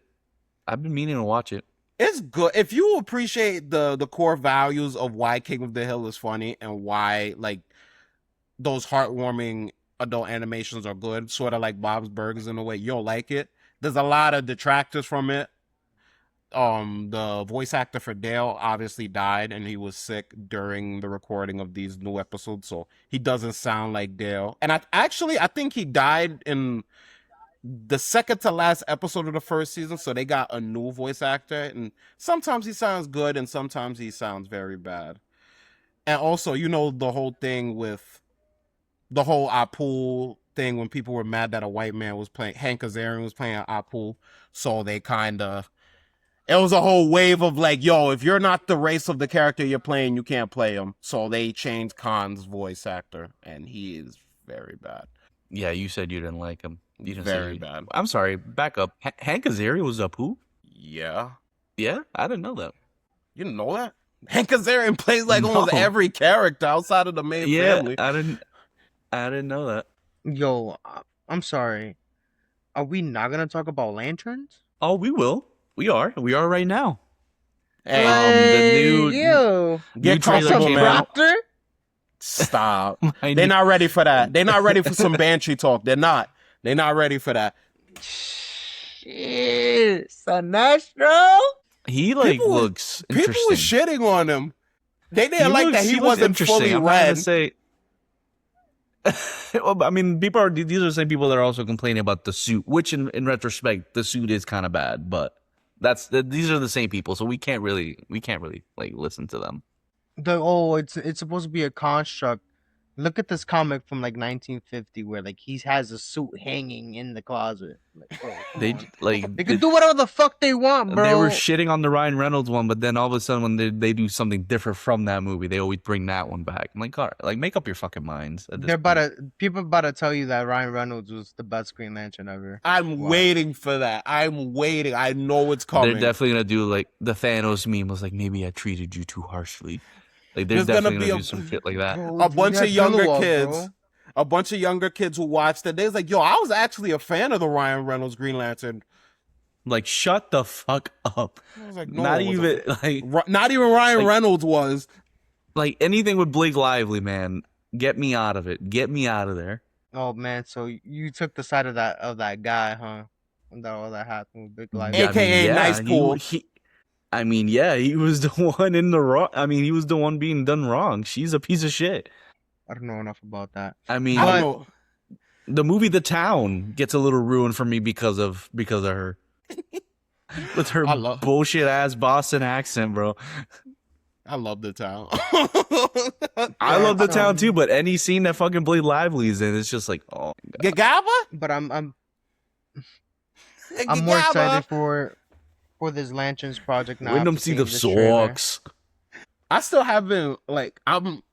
I've been meaning to watch it. It's good. If you appreciate the core values of why King of the Hill is funny and why like those heartwarming adult animations are good, sort of like Bob's Burgers in a way, you'll like it. There's a lot of detractors from it. The voice actor for Dale obviously died and he was sick during the recording of these new episodes, so he doesn't sound like Dale. And I think he died in the second to last episode of the first season, so they got a new voice actor, and sometimes he sounds good and sometimes he sounds very bad. And also, you know, the whole thing with the whole Apu thing when people were mad that a white man was playing, Hank Azaria was playing Apu, so they kind of, it was a whole wave of like, yo, if you're not the race of the character you're playing, you can't play him. So they changed Khan's voice actor, and he is very bad. Yeah, you said you didn't like him. You didn't Very say bad. I'm sorry. Back up. Hank Azaria was Apu? Yeah. Yeah, I didn't know that. You didn't know that? Hank Azaria plays like almost No. every character outside of the main family. I didn't know that. Yo, I'm sorry. Are we not gonna talk about lanterns? Oh, we will. We are right now. Hey, the new- yo, get new trailer comfortable, came man. out. Proctor? Stop. I They're knew- not ready for that. They're not ready for some Banshee talk. They're not. They're not ready for that. Shit, Sinestro? He like People was- looks People interesting. were shitting on him. They didn't like that he looks wasn't interesting. fully I'm not gonna red. say. Well, I mean, these are the same people that are also complaining about the suit, which in retrospect, the suit is kind of bad, but these are the same people, so we can't really like listen to them. It's supposed to be a construct. Look at this comic from like 1950 where like he has a suit hanging in the closet. Like, bro, come They on. like They can do whatever the fuck they want, bro. they were shitting on the Ryan Reynolds one, but then all of a sudden when they do something different from that movie, they always bring that one back. I'm like, all right, like make up your fucking minds. At this point. People about to tell you that Ryan Reynolds was the best Green Lantern ever. I'm Wow. waiting for that. I'm waiting. I know it's coming. They're definitely gonna do like the Thanos meme was like, maybe I treated you too harshly. Like they're There's gonna definitely be gonna a- do some shit like that. Bro, A bunch you of got younger Kilowog, kids. bro. A bunch of younger kids who watched it. They was like, yo, I was actually a fan of the Ryan Reynolds Green Lantern. Like shut the fuck up. I was like, no, Not it was even like not even Ryan like- Reynolds was. like anything with Blake Lively, man. Get me out of it. Get me out of there. Oh man, so you took the side of that guy, huh? When all that happened with Big Life. Yeah. AKA Nice Pool. I mean, yeah, he was the one in the wrong. I mean, he was the one being done wrong. She's a piece of shit. I don't know enough about that. I mean, I But- don't know. the movie The Town gets a little ruined for me because of her. With her I love- bullshit ass Boston accent, bro. I love the town. I love The so- Town too, but any scene that fucking Blake Lively's in, it's just like, oh my God. Gagaba? But I'm more excited for this Lanterns project now. Wyndham after see the seeing this trailer. socks. I still haven't like I'm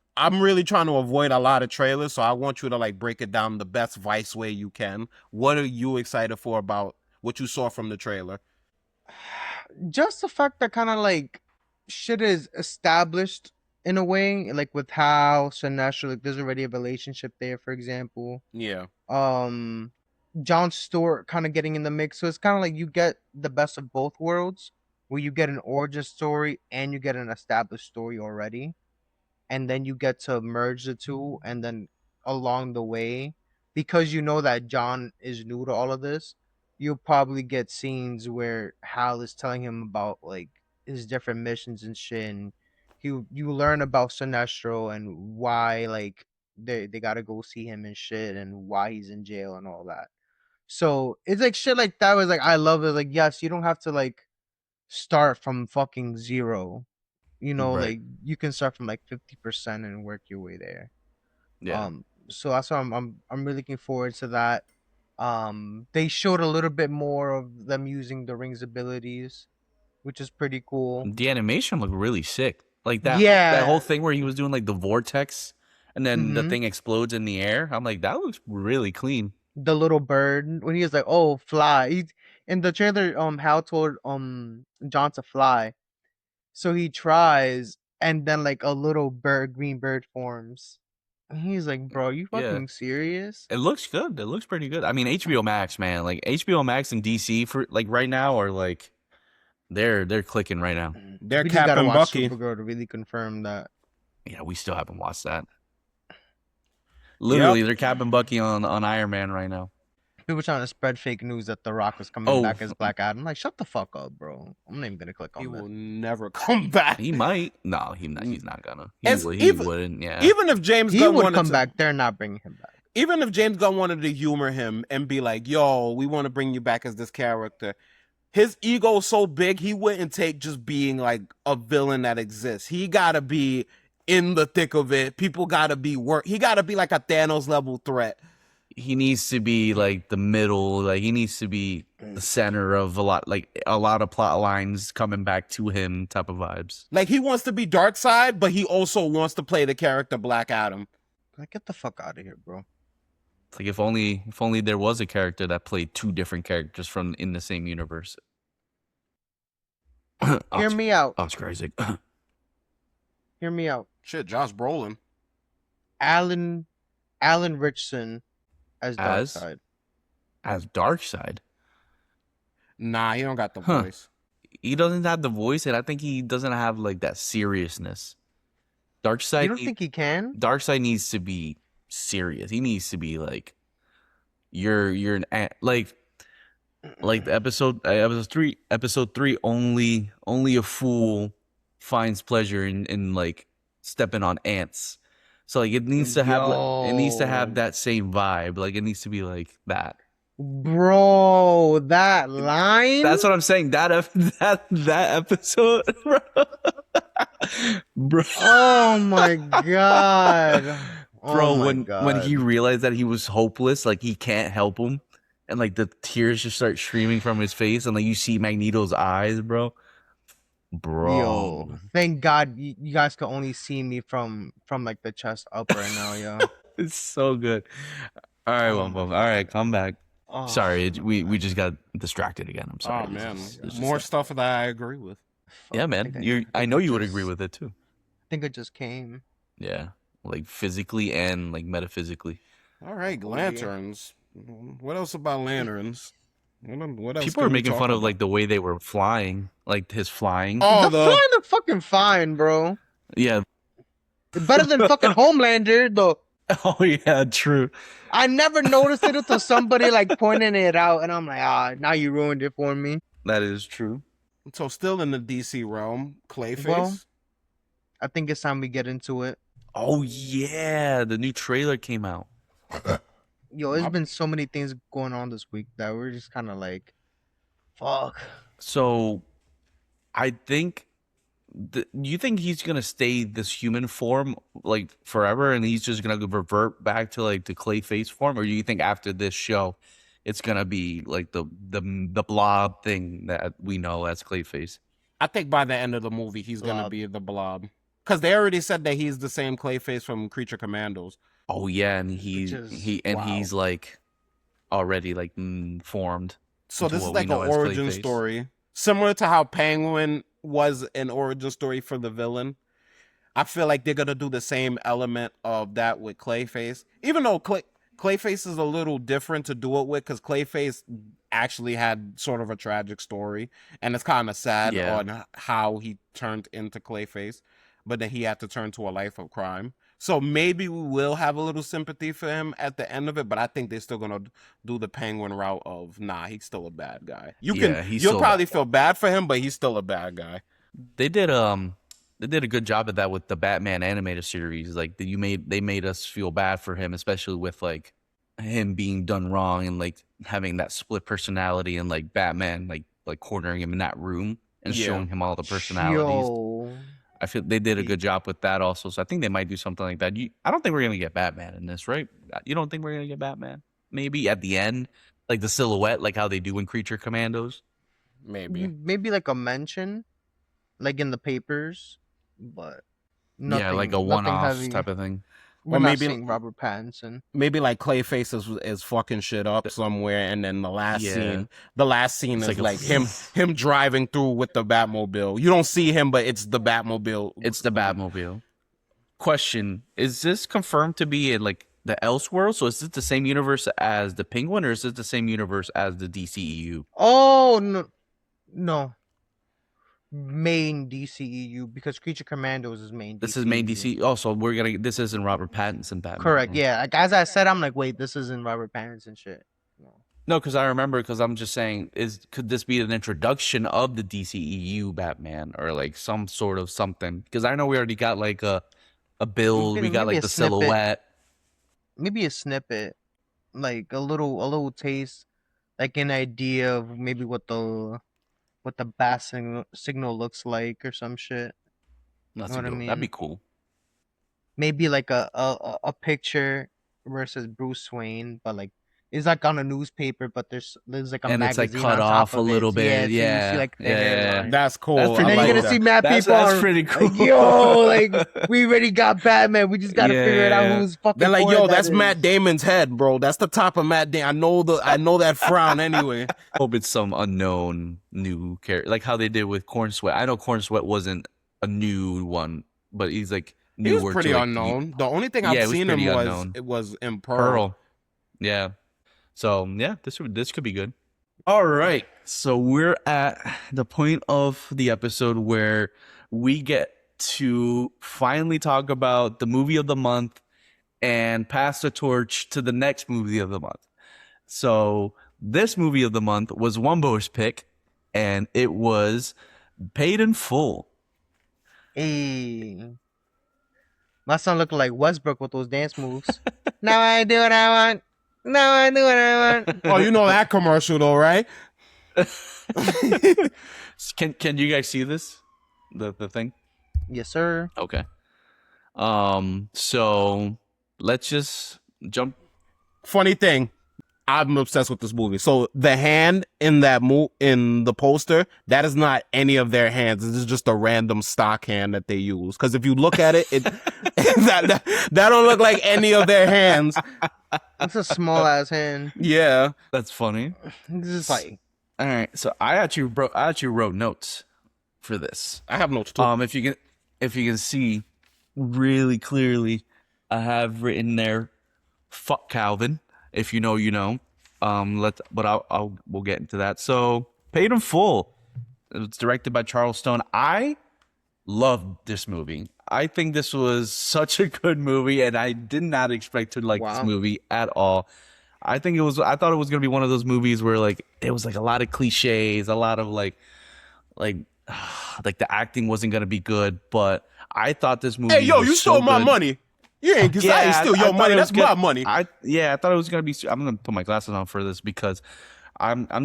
really trying to avoid a lot of trailers, so I want you to like break it down the best Vice way you can. What are you excited for about what you saw from the trailer? Just the fact that kind of like shit is established in a way, like with how Sinestro, like there's already a relationship there, for example. Yeah. John Stewart kind of getting in the mix, so it's kind of like you get the best of both worlds, where you get an origin story and you get an established story already, and then you get to merge the two, and then along the way, because you know that John is new to all of this, you'll probably get scenes where Hal is telling him about like his different missions and shit, and you learn about Sinestro and why like they gotta go see him and shit, and why he's in jail and all that. So it's like shit like that was like I love it. Like yes, you don't have to like start from fucking zero. You know, Right. like you can start from like 50% and work your way there. Yeah. So that's why I'm really looking forward to that. They showed a little bit more of them using the ring's abilities, which is pretty cool. The animation looked really sick. Like that Yeah. whole thing where he was doing like the vortex and then the Mhm. thing explodes in the air. I'm like, that looks really clean. The little bird when he was like, "Oh, fly." In the trailer, Hal told John to fly. So he tries, and then like a little bird, green bird forms. And he's like, "Bro, you Yeah. fucking serious?" It looks good. It looks pretty good. I mean, HBO Max, man. Like HBO Max and DC for like right now are like they're clicking right now. They're We just gotta Captain watch Bucky. Supergirl to really confirm that. Yeah, we still haven't watched that. Literally, they're Captain Bucky on Iron Man right now. People trying to spread fake news that The Rock was coming back as Oh, Black Adam. Like, shut the fuck up, bro. I'm not even gonna click He on will that. never come back. he might. No, he's not gonna. It's He even- wouldn't. Yeah. Even if James He Gunn would wanted come to, back. They're not bringing him back. even if James Gunn wanted to humor him and be like, "Yo, we want to bring you back as this character," his ego is so big he wouldn't take just being like a villain that exists. He gotta be in the thick of it. People gotta be He gotta be like a Thanos level threat. He needs to be like the middle. Like he needs to be the center of a lot of plot lines coming back to him type of vibes. Like he wants to be Darkseid, but he also wants to play the character Black Adam. Like, get the fuck out of here, bro. It's like if only there was a character that played two different characters from in the same universe. Hear me out. Oscar Isaac. Hear me out. Shit, Josh Brolin. Alan Richson as Darkseid. As Darkseid. Nah, he don't got the Huh. voice. He doesn't have the voice, and I think he doesn't have like that seriousness. Darkseid. You don't think he can? Darkseid needs to be serious. He needs to be like you're like the episode three only a fool finds pleasure in like stepping on ants. So like it needs to have Yo. that same vibe. Like it needs to be like that. Bro, that line? That's what I'm saying. That episode, bro. Oh my god. Bro, Oh my when God. he realized that he was hopeless, like he can't help him, and like the tears just start streaming from his face, and like you see Magneto's eyes, bro. Yo, thank God you guys can only see me from like the chest up right now, yo. It's so good. All right, Oh well, my all right, come back. Oh, Sorry, we just got distracted again. I'm sorry. Oh man, It's just more that. stuff that I agree with. fuck, Yeah, I man. think I know you would agree just- with it too. I think it just came. Yeah, like physically and like metaphysically. All right, lanterns. What else about lanterns? What else? People can are we making talk fun of about? like the way they were flying, like his flying. Oh, The flying look fucking fine, bro. Yeah. Better than fucking Homelander, though. Oh yeah, true. I never noticed it until somebody like pointing it out, and I'm like, now you ruined it for me. That is true. So still in the DC realm, Clayface. Well- I think it's time we get into it. Oh yeah, the new trailer came out. Yo, there's been so many things going on this week that we're just kind of like, fuck. So, I think. You think he's gonna stay this human form like forever, and he's just gonna revert back to like the Clayface form, or do you think after this show, it's gonna be like the blob thing that we know as Clayface? I think by the end of the movie, he's gonna Blob. be the Blob, because they already said that he's the same Clayface from Creature Commandos. Oh yeah, and is- he's like already like formed. So Into this is what we like know an as origin Clayface. story, similar to how Penguin was an origin story for the villain. I feel like they're gonna do the same element of that with Clayface, even though Clayface is a little different to do it with, because Clayface actually had sort of a tragic story, and it's kind of sad Yeah. on how he turned into Clayface, but then he had to turn to a life of crime. So maybe we will have a little sympathy for him at the end of it, but I think they're still gonna do the Penguin route of nah, he's still a bad guy. Yeah, he's You'll still probably feel bad for him, but he's still a bad guy. They did a good job of that with the Batman animated series. Like they made us feel bad for him, especially with like him being done wrong and like having that split personality and like Batman like cornering him in that room and Yeah. showing him all the personalities. Yo. I feel they did a good job with that also. So I think they might do something like that. I don't think we're gonna get Batman in this, right? You don't think we're gonna get Batman? Maybe at the end, like the silhouette, like how they do in Creature Commandos. Maybe. Maybe like a mention, like in the papers, but nothing. Yeah, like a nothing one-off heavy. type of thing. We're Or not maybe- seeing Robert Pattinson. Maybe like Clayface is fucking shit up somewhere, and then the last Yeah. scene It's is like a- like him driving through with the Batmobile. You don't see him, but it's the Batmobile. It's the Batmobile. Question: is this confirmed to be in like the Elseworld? So is it the same universe as the Penguin, or is it the same universe as the DCEU? Oh no. Main DCEU, because Creature Commandos is main. This is main DCEU. DC. Oh, so we're gonna. This isn't Robert Pattinson Batman. Correct. Yeah. Like, as I said, I'm like, wait, this isn't Robert Pattinson shit. No. No, because I remember. Because I'm just saying, could this be an introduction of the DCEU Batman, or like some sort of something? Because I know we already got like a build. We got Maybe like a the snippet. silhouette. Maybe a snippet, like a little taste, like an idea of maybe what the bat signal looks like or some shit. That's Know what I That'd mean? be cool. Maybe like a picture versus Bruce Wayne, but like it's like on a newspaper, but there's like a And it's magazine like cut on top off a of it. little bit. So you Yeah, see like the yeah. hairline. That's cool. That's I pretty And then like you're gonna that. see mad That's people that's are pretty cool. like, yo, like we already got Batman. We just gotta figure it out Yeah. who's fucking. They're like, forehead yo, that that's is." Matt Damon's head, bro. That's the top of Matt Damon. I know that frown anyway. Hope it's some unknown new character, like how they did with Corn Sweat. I know Corn Sweat wasn't a new one, but he's like He newer. was pretty to, like, unknown. The only thing Yeah, I've it was seen pretty him unknown. was in Pearl. Pearl. Yeah. So yeah, this could be good. All right. So we're at the point of the episode where we get to finally talk about the movie of the month and pass the torch to the next movie of the month. So this movie of the month was Wumbo's pick, and it was Paid in Full. Hey, my son looked like Westbrook with those dance moves. Now I do what I want. Now I do what I want. Oh, you know that commercial though, right? Can you guys see this? The thing? Yes, sir. Okay. So let's just jump. Funny thing, I'm obsessed with this movie. So the hand in that in the poster, that is not any of their hands. This is just a random stock hand that they use. Because if you look at it, that don't look like any of their hands. It's a small ass hand. Yeah. That's funny. It's just like All right. So I actually wrote notes for this. I have notes too. If you can see really clearly, I have written there, "Fuck Calvin." If you know, you know. We'll get into that. So, Paid in Full. It's directed by Charles Stone. I loved this movie. I think this was such a good movie, and I did not expect to like this Wow. movie at all. I thought it was gonna be one of those movies where like there was like a lot of cliches, a lot of like the acting wasn't gonna be good, but I thought this movie. Hey, yo, was you so stole my good. money. You ain't, because I ain't steal your thought money. it That's was my good. money. I thought it was gonna be. I'm gonna put my glasses on for this because I'm not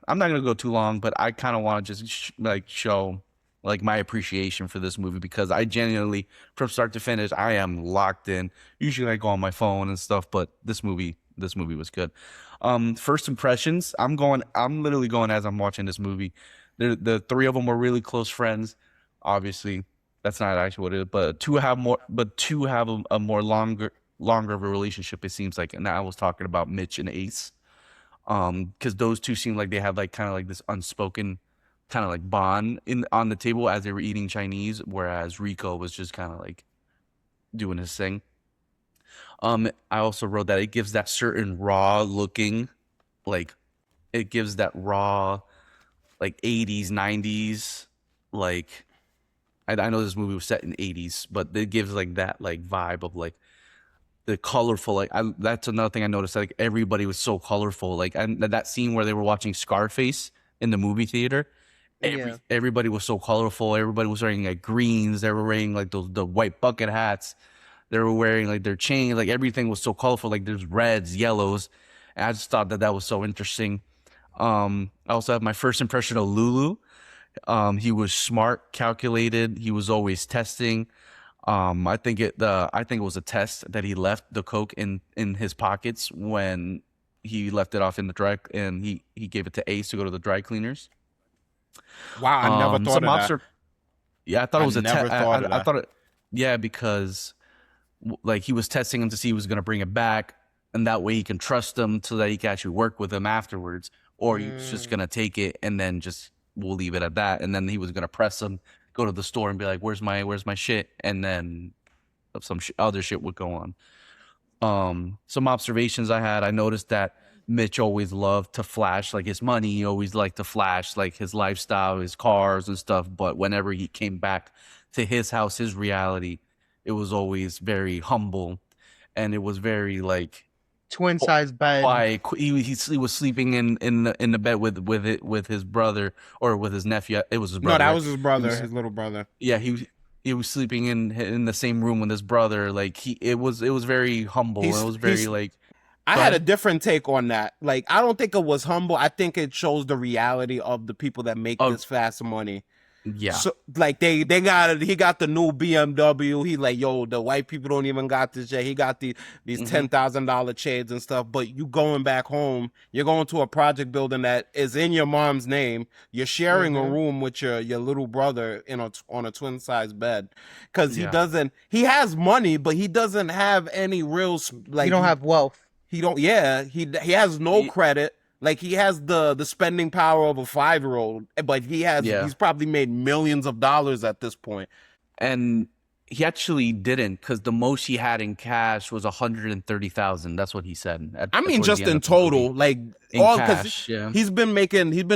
gonna go too long, but I kind of want to just show like my appreciation for this movie because I genuinely, from start to finish, I am locked in. Usually I go on my phone and stuff, but this movie was good. First impressions, I'm literally going as I'm watching this movie. The three of them were really close friends. Obviously, that's not actually what it is, but two have a more longer of a relationship. It seems like, and I was talking about Mitch and Ace, because those two seem like they have like kind of like this unspoken kind of like bond on the table as they were eating Chinese, whereas Rico was just kind of like doing his thing. I also wrote that it gives that certain raw looking, like it gives that raw, like 80s, 90s, like I know this movie was set in 80s, but it gives like that like vibe of like the colorful, like that's another thing I noticed. Like everybody was so colorful. Like, and that scene where they were watching Scarface in the movie theater, Yeah. everybody was so colorful. Everybody was wearing like greens. They were wearing like the white bucket hats. They were wearing like their chains. Like everything was so colorful. Like there's reds, yellows. And I just thought that was so interesting. I also have my first impression of Lulu. He was smart, calculated. He was always testing. I think it was a test that he left the coke in his pockets when he left it off in the dry, and he gave it to Ace to go to the dry cleaners. Wow, I never thought of that. Yeah, I thought it was a test. I that. thought it. Yeah, because like he was testing him to see he was going to bring it back, and that way he can trust him so that he can actually work with him afterwards, or he was just going to take it and then just we'll leave it at that, and then he was going to press him, go to the store and be like, where's my shit? And then some other shit would go on. Some observations I noticed that Mitch always loved to flash like his money. He always liked to flash like his lifestyle, his cars and stuff. But whenever he came back to his house, his reality, it was always very humble. And it was very like Twin size bed. quiet. He was sleeping in the bed with his brother or with his nephew. It was his brother. No, that was his brother, his little brother. Yeah, he was sleeping in the same room with his brother. Like it was very humble. It was very like. I had a different take on that. Like, I don't think it was humble. I think it shows the reality of the people that make this fast money. Yeah. So like he got the new BMW. He like, yo, the white people don't even got this yet. He got these $10,000 chains and stuff. But you going back home, you're going to a project building that is in your mom's name. You're sharing a room with your little brother on a twin size bed. Cause he has money, but he doesn't have any real like. You don't have wealth. He has no credit. Like he has the spending power of a 5-year-old, but he's probably made millions of dollars at this point. And he actually didn't, because the most he had in cash was $130,000. That's what he said. I mean, just in total, like in all cash. Yeah. He's been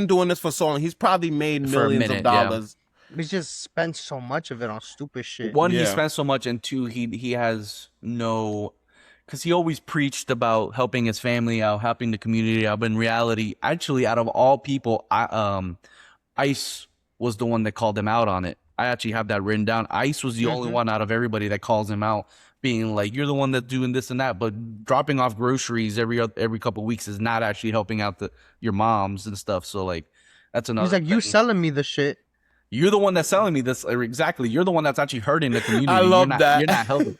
doing this for so long. He's probably made millions of dollars. Yeah. He just spent so much of it on stupid shit. One, he spent so much, and two, he has no. Because he always preached about helping his family out, helping the community out. But in reality, actually, out of all people, Ice was the one that called him out on it. I actually have that written down. Ice was the only one out of everybody that calls him out, being like, "You're the one that's doing this and that." But dropping off groceries every couple of weeks is not actually helping out your moms and stuff. So like, that's another. He's like, "You selling me the shit? You're the one that's selling me this. Exactly. You're the one that's actually hurting the community. I love that. You're not helping."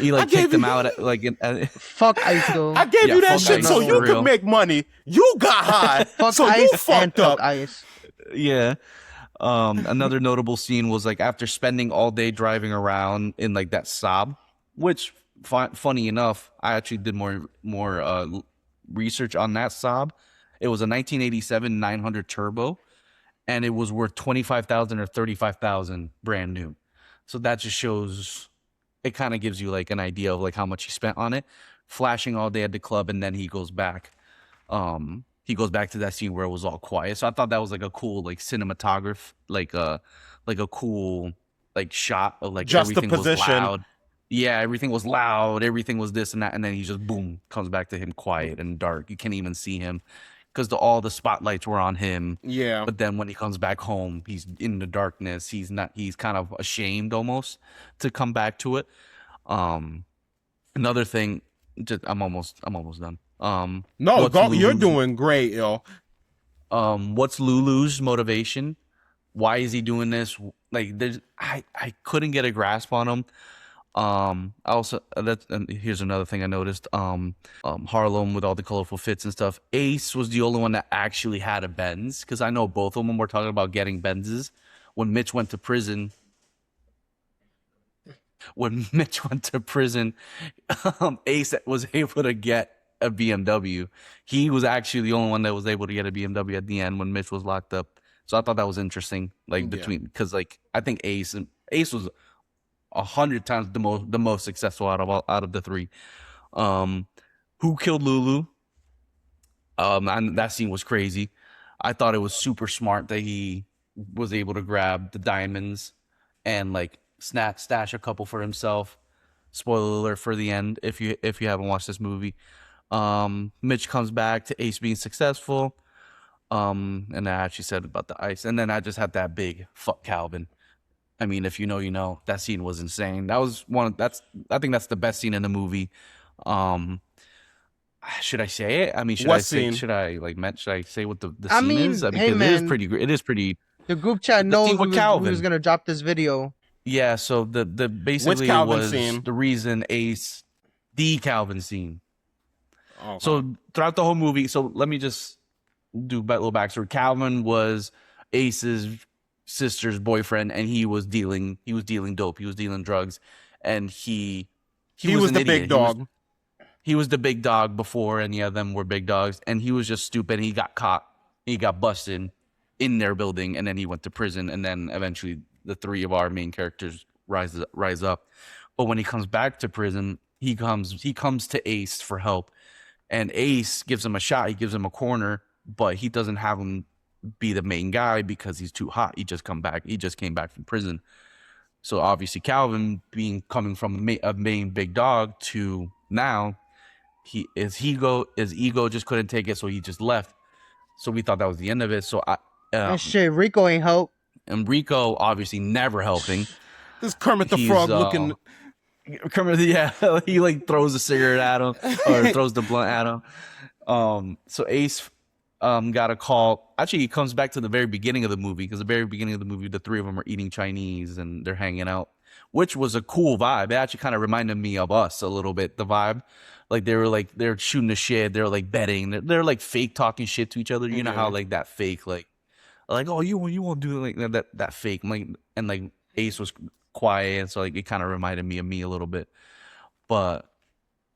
He like kicked him out like fuck Ice though. I gave you that shit so you could make money. You got high. Fuck so Ice you fucked up. Fuck Ice. Yeah. Another notable scene was like after spending all day driving around in like that Saab, which funny enough, I actually did more research on that Saab. It was a 1987 900 turbo, and it was worth $25,000 or $35,000 brand new. So that just shows. It kind of gives you like an idea of like how much he spent on it, flashing all day at the club, and then he goes back. He goes back to that scene where it was all quiet. So I thought that was like a cool like cinematograph, like a cool like shot of like everything was loud. Yeah, everything was loud. Everything was this and that, and then he just boom comes back to him quiet and dark. You can't even see him because all the spotlights were on him. Yeah. But then when he comes back home, he's in the darkness. He's kind of ashamed almost to come back to it. Another thing, I'm almost done. No, you're doing great, yo. What's Lulu's motivation? Why is he doing this? Like I couldn't get a grasp on him. Here's another thing I noticed. Harlem with all the colorful fits and stuff. Ace was the only one that actually had a Benz, because I know both of them were talking about getting Benzes. When Mitch went to prison, Ace was able to get a BMW. He was actually the only one that was able to get a BMW at the end when Mitch was locked up. So I thought that was interesting. Like Yeah. because like I think Ace was 100 times the most successful out of the three. Who killed Lulu? And that scene was crazy. I thought it was super smart that he was able to grab the diamonds and like stash a couple for himself. Spoiler alert for the end if you haven't watched this movie. Mitch comes back to Ace being successful. And I actually said about the ice, and then I just had that big fuck Calvin. I mean, if you know, you know. That scene was insane. That was I think that's the best scene in the movie. Should I say it? I mean, What scene? should I say what the I scene mean, is? hey, Because man. it is pretty. The group chat The knows scene with we Calvin. was gonna drop this video. Yeah, so the basically Calvin was scene? the reason Ace, the Calvin scene. Okay. So throughout the whole movie, so let me just do a little backstory. Calvin was Ace's sister's boyfriend, and he was dealing dope, he was dealing drugs, and he was was an the idiot. big dog. He was the big dog before any of them were big dogs, and he was just stupid. He got caught, he got busted in their building, and then he went to prison, and then eventually the three of our main characters rise up. But when he comes back to prison, he comes to Ace for help, and Ace gives him a shot. He gives him a corner, but he doesn't have him be the main guy because he's too hot. He just came back from prison. So obviously Calvin coming from a main big dog to now, his ego just couldn't take it, so he just left. So we thought that was the end of it. So And shit, Rico ain't help. and Rico obviously never helping. This Kermit the He's, Frog looking. Kermit, yeah, he like throws a cigarette at him or throws the blunt at him. So Ace got a call. Actually, he comes back to the very beginning of the movie, because the very beginning of the movie, the three of them are eating Chinese and they're hanging out, which was a cool vibe. It actually kind of reminded me of us a little bit, the vibe. Like they're shooting the shit, they're like betting, they're like fake talking shit to each other. You know how like that fake like oh you won't do like that fake, like, and like Ace was quiet, so like it kind of reminded me of me a little bit. But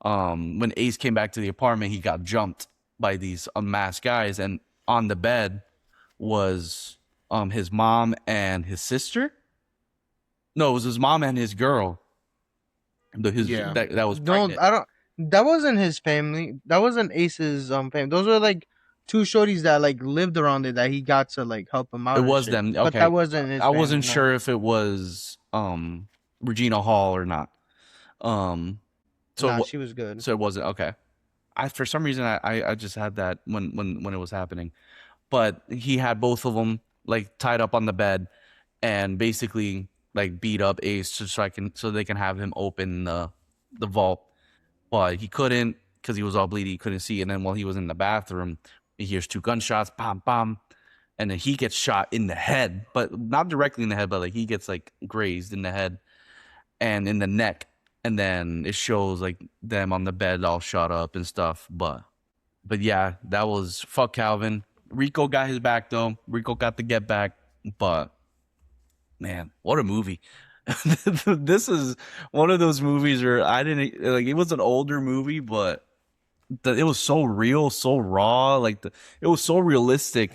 when Ace came back to the apartment, he got jumped by these unmasked guys, and on the bed was his mom and his sister. No, it was his mom and his girl. That was No, pregnant. I don't. That wasn't his family. That wasn't Ace's family. Those were like two shorties that like lived around it that he got to like help him out. It and was shit. them. But Okay. that wasn't his I wasn't family, no. sure if it was Regina Hall or not. So Nah, she was good. So it wasn't. Okay. For some reason I just had that when it was happening. But he had both of them like tied up on the bed and basically like beat up Ace so they can have him open the vault. But he couldn't, because he was all bleeding. He couldn't see. And then while he was in the bathroom, he hears 2 gunshots, bam, bam. And then he gets shot in the head, but not directly in the head, but like he gets like grazed in the head and in the neck. And then it shows like them on the bed all shot up and stuff. But yeah, that was fuck Calvin. Rico got his back though. Rico got the get back. But man, what a movie. This is one of those movies where I didn't like, it was an older movie, but it was so real, so raw, like it was so realistic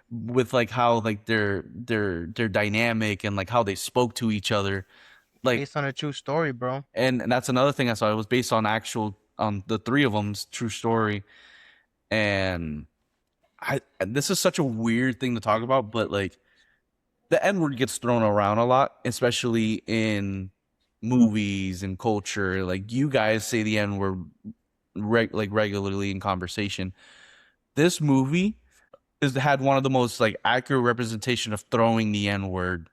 with like how like their dynamic and like how they spoke to each other, like Based on a true story, bro. and that's another thing I saw. It was based on actual the three of them's true story. And this is such a weird thing to talk about, but like the N-word gets thrown around a lot, especially in movies and culture. Like you guys say the N-word regularly in conversation. This movie had one of the most like accurate representation of throwing the N-word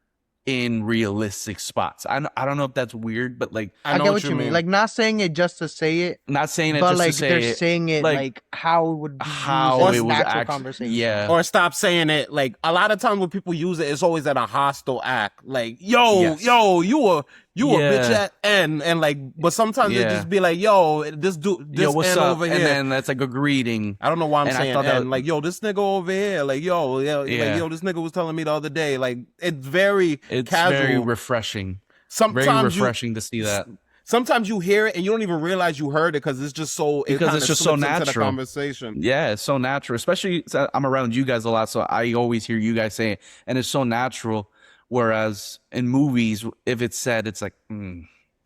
in realistic spots. I don't know if that's weird, but like I get what you mean. Like not saying it just to say it, not saying it but just like to say they're it, saying it like how it would be how used it in was natural actually, conversation. yeah. Or stop saying it. Like a lot of times when people use it, it's always at a hostile act. Like, yo, you a bitch at and like, but sometimes it just be like, yo, this what's N up? over here. And then that's like a greeting. I don't know why I'm saying that. Like, yo, this nigga over here. Like, yo, like, yo, this nigga was telling me the other day. Like, it's very casual. Very refreshing. Sometimes very refreshing to see that. sometimes you hear it and you don't even realize you heard it because it's just so it Because kind it's of just so slips into the natural. conversation. Yeah, it's so natural. Especially I'm around you guys a lot, so I always hear you guys say it, and it's so natural. Whereas in movies, if it's said, it's like,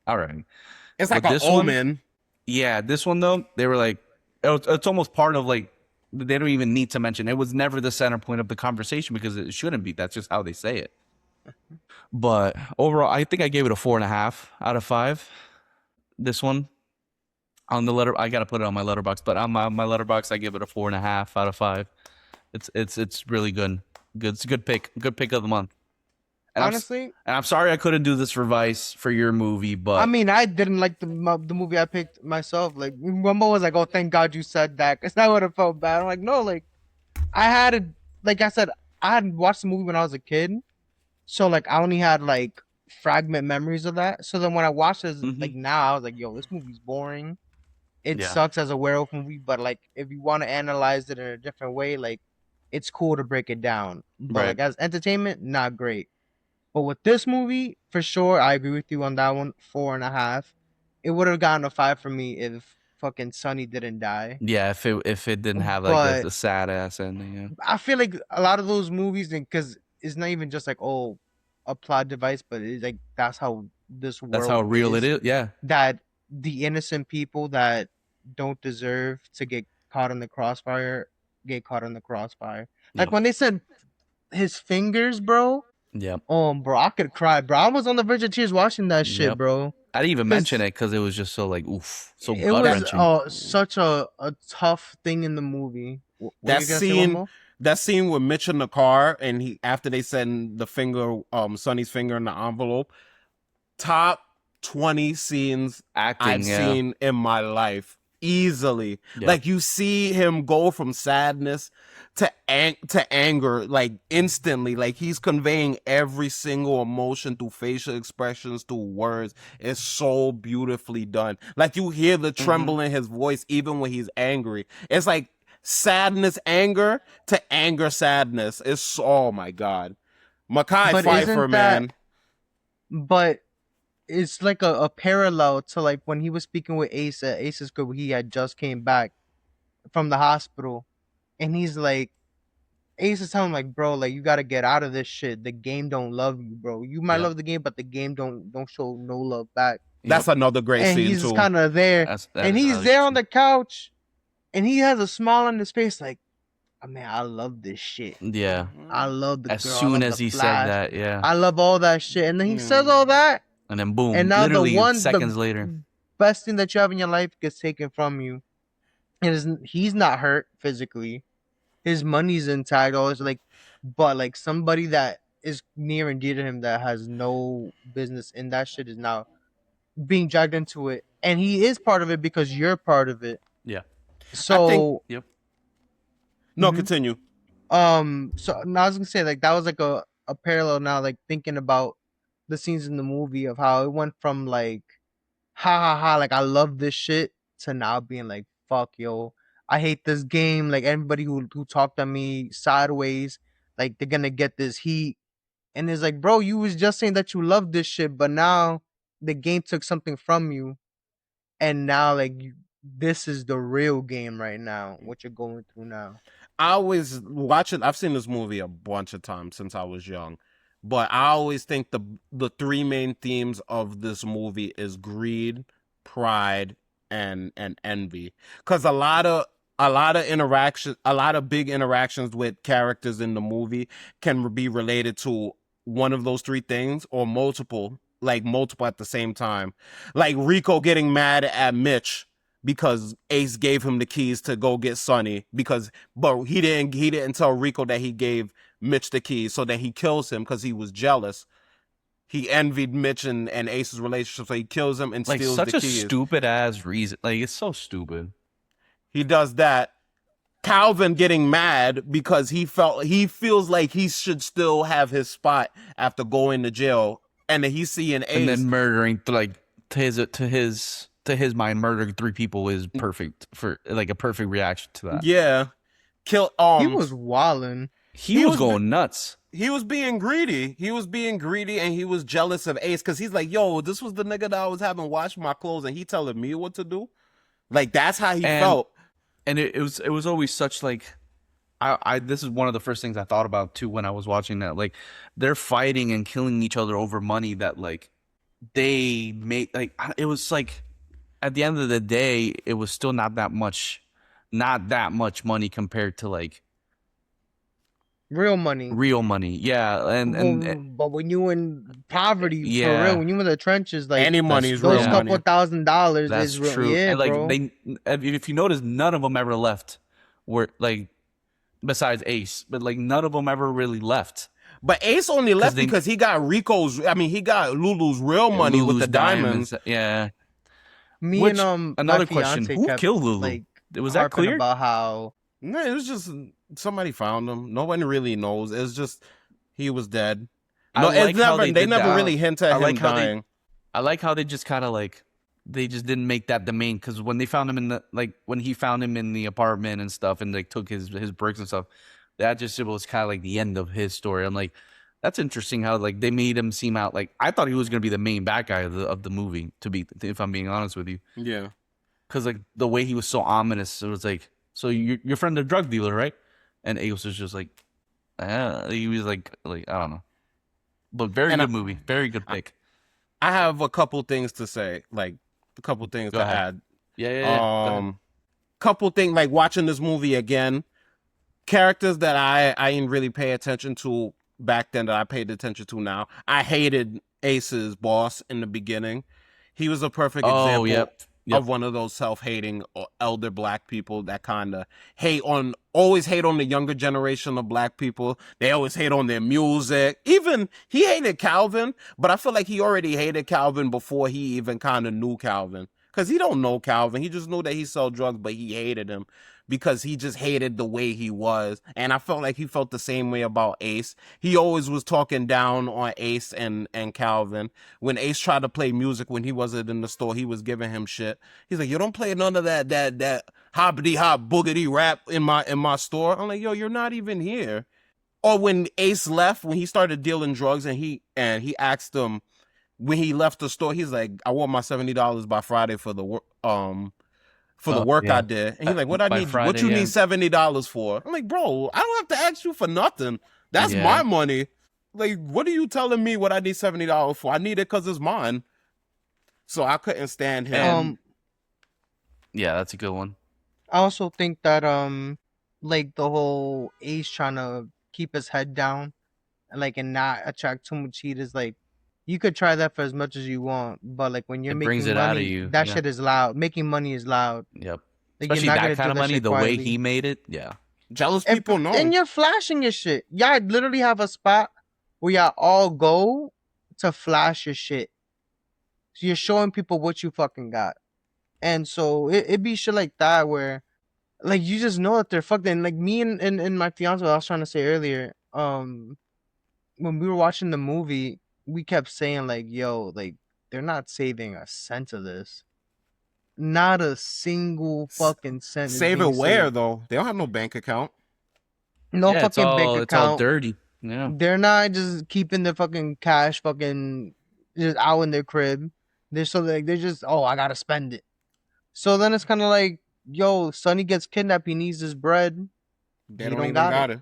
all right. It's But like an this one- omen. Yeah, this one though, they were like, it's almost part of like, they don't even need to mention. It was never the center point of the conversation because it shouldn't be. That's just how they say it. But overall, I think I gave it a 4.5 out of 5. This one on the letter, I gotta put it on my letterbox, but on my letterbox, I give it a 4.5 out of 5. It's really good. It's a good pick of the month. And Honestly, I'm sorry I couldn't do this for Vice for your movie, but I mean, I didn't like the movie I picked myself. Like, Rumble was like, "Oh, thank God you said that," because I would have felt bad. I'm like, no, like, I had it. Like I said, I had watched the movie when I was a kid, so like I only had like fragment memories of that. So then when I watched it, like now, I was like, "Yo, this movie's boring. It Yeah. sucks as a werewolf movie." But like, if you want to analyze it in a different way, like, it's cool to break it down. But Right. like as entertainment, not great. But with this movie, for sure, I agree with you on that one. 4.5. It would have gotten a 5 for me if fucking Sonny didn't die. yeah, if it didn't have like But the sad ass ending, yeah. I feel like a lot of those movies, because it's not even just like, oh, a plot device, but it's like that's how this world That's how real it is. Yeah. That the innocent people that don't deserve to get caught in the crossfire get caught in the crossfire. Like Yep. when they said his fingers, bro. Yeah. Bro, I could cry, bro. I was on the verge of tears watching that shit, Yep. bro. I didn't even 'Cause mention it because it was just so like, oof, so It gut was wrenching. such a tough thing in the movie. What That you gonna say, scene, Wumbo? that scene with Mitch in the car, and he after they send the finger, Sonny's finger in the envelope. Top 20 scenes Acting, I've yeah. seen in my life, easily. Yeah. Like you see him go from sadness to anger, like instantly. Like he's conveying every single emotion through facial expressions, through words. It's so beautifully done. Like you hear the tremble in his voice even when he's angry. It's like sadness, anger to anger, sadness. It's oh my god, Mekhi But Phifer, isn't that- man. But it's like a parallel to like when he was speaking with Ace at Ace's group. He had just came back from the hospital, and he's like, Ace is telling him like, bro, like you gotta get out of this shit. The game don't love you, bro. You might Yep. love the game, but the game don't show no love back. That's another great And scene he's too. kind of there, and he's there on the couch, and he has a smile on his face, like, oh, man, I love this shit. Yeah. I love the As girl, I soon love as the he flash. said that, yeah. I love all that shit, and then he says all that, And then boom, and now literally the seconds later. best thing that you have in your life gets taken from you. He's not hurt physically. His money's intact. All this, like, but like somebody that is near and dear to him that has no business in that shit is now being dragged into it, and he is part of it because you're part of it. Yeah. So Yep. No, Mhm. continue. So now I was gonna say like that was like a parallel now, like thinking about the scenes in the movie of how it went from like ha ha ha, like I love this shit, to now being like, fuck yo, I hate this game. Like everybody who talked on me sideways, like they're gonna get this heat. And it's like, bro, you was just saying that you love this shit, but now the game took something from you, and now like this is the real game right now. What you're going through now. I always watch it. I've seen this movie a bunch of times since I was young, but I always think the three main themes of this movie is greed, pride, and envy. Because a lot of interaction, a lot of big interactions with characters in the movie can be related to one of those three things or multiple, like multiple at the same time. Like Rico getting mad at Mitch because Ace gave him the keys to go get Sonny, but he didn't tell Rico that he gave Mitch the keys, so then he kills him because he was jealous. He envied Mitch and Ace's relationship, so he kills him and Like steals such the a keys. stupid ass reason. Like it's so stupid. He does that. Calvin getting mad because he feels like he should still have his spot after going to jail, and then he's seeing Ace. And then murdering to his mind, murdering 3 people is perfect for like a perfect reaction to that. Yeah. He was wildin'. He was going nuts. he was being greedy. He was being greedy, and he was jealous of Ace because he's like, "Yo, this was the nigga that I was having wash my clothes, and he telling me what to do." Like that's how he And felt. it was always such like I this is one of the first things I thought about too when I was watching that. Like they're fighting and killing each other over money that like they made like it was like at the end of the day it was still not that much money compared to like Real money. real money. Yeah, But when you in poverty, for yeah. real, when you in the trenches, like Any money is those real couple money. $1,000 That's is real. true. Yeah, And like bro. if you notice, none of them ever left. Were like besides Ace, but like none of them ever really left. But Ace only left they- because he got Rico's. I mean, he got Lulu's real money with Lulu's the diamonds. Yeah. Me Which, and another my question, fiance who kept, killed Lulu? like Was that harping clear? about how No, it was just somebody found him. No one really knows. It's just he was dead. No, I like it's how never. they They did never that. really hint at I him like how dying. I like how they just kind of like they just didn't make that the main because when they found him in the like when he found him in the apartment and stuff and they took his bricks and stuff, that just it was kind of like the end of his story. I'm like, that's interesting how like they made him seem out like I thought he was gonna be the main bad guy of the movie. To be if I'm being honest with you, Yeah. because like the way he was so ominous, it was like, so your friend a drug dealer, right? And Ace was just like, he was like I don't know, but very And good movie, very good pick. I have a couple things to say, like a couple things Go to ahead. add. Yeah. Go ahead. Couple things like watching this movie again. Characters that I didn't really pay attention to back then that I paid attention to now. I hated Ace's boss in the beginning. He was a perfect example Yep. of one of those self-hating elder black people that kind of always hate on the younger generation of black people. They always hate on their music. Even he hated Calvin, but I feel like he already hated Calvin before he even kind of knew Calvin. Because he don't know Calvin. He just knew that he sold drugs, but he hated him because he just hated the way he was. And I felt like he felt the same way about Ace. He always was talking down on Ace and Calvin. When Ace tried to play music when he wasn't in the store, he was giving him shit. He's like, "You don't play none of that hoppity hop boogity rap in my store." I'm like, "Yo, you're not even here." Or when Ace left, when he started dealing drugs, and he asked him when he left the store, he's like, "I want my $70 by Friday for the work Yeah. I did." And he's like, "What I By need? Friday, What you yeah. need $70 for?" I'm like, "Bro, I don't have to ask you for nothing. That's Yeah. my money. Like, what are you telling me what I need $70 for? I need it because it's mine." So I couldn't stand him. Yeah, that's a good one. I also think that like the whole Ace trying to keep his head down and like and not attract too much heat is like you could try that for as much as you want, but like when you're It making brings it money, out of you, that yeah. shit is loud. Making money is loud. Yep. Like Especially you're not that gonna kind do of that money, shit the way quietly. he made it. Yeah. Jealous And, people know. and you're flashing your shit. Y'all literally have a spot where y'all all go to flash your shit. So you're showing people what you fucking got. And so it be shit like that where like you just know that they're fucked. And like me and my fiance, what I was trying to say earlier, when we were watching the movie, we kept saying like, yo, like they're not saving a cent of this. Not a single fucking cent. is Save it being where saved. though? They don't have no bank account. No Yeah, fucking bank it's all account. dirty. Yeah. They're not just keeping their fucking cash fucking just out in their crib. They're so like they're just I gotta spend it. So then it's kind of like, yo, Sonny gets kidnapped. He needs his bread. They He don't don't even got got it.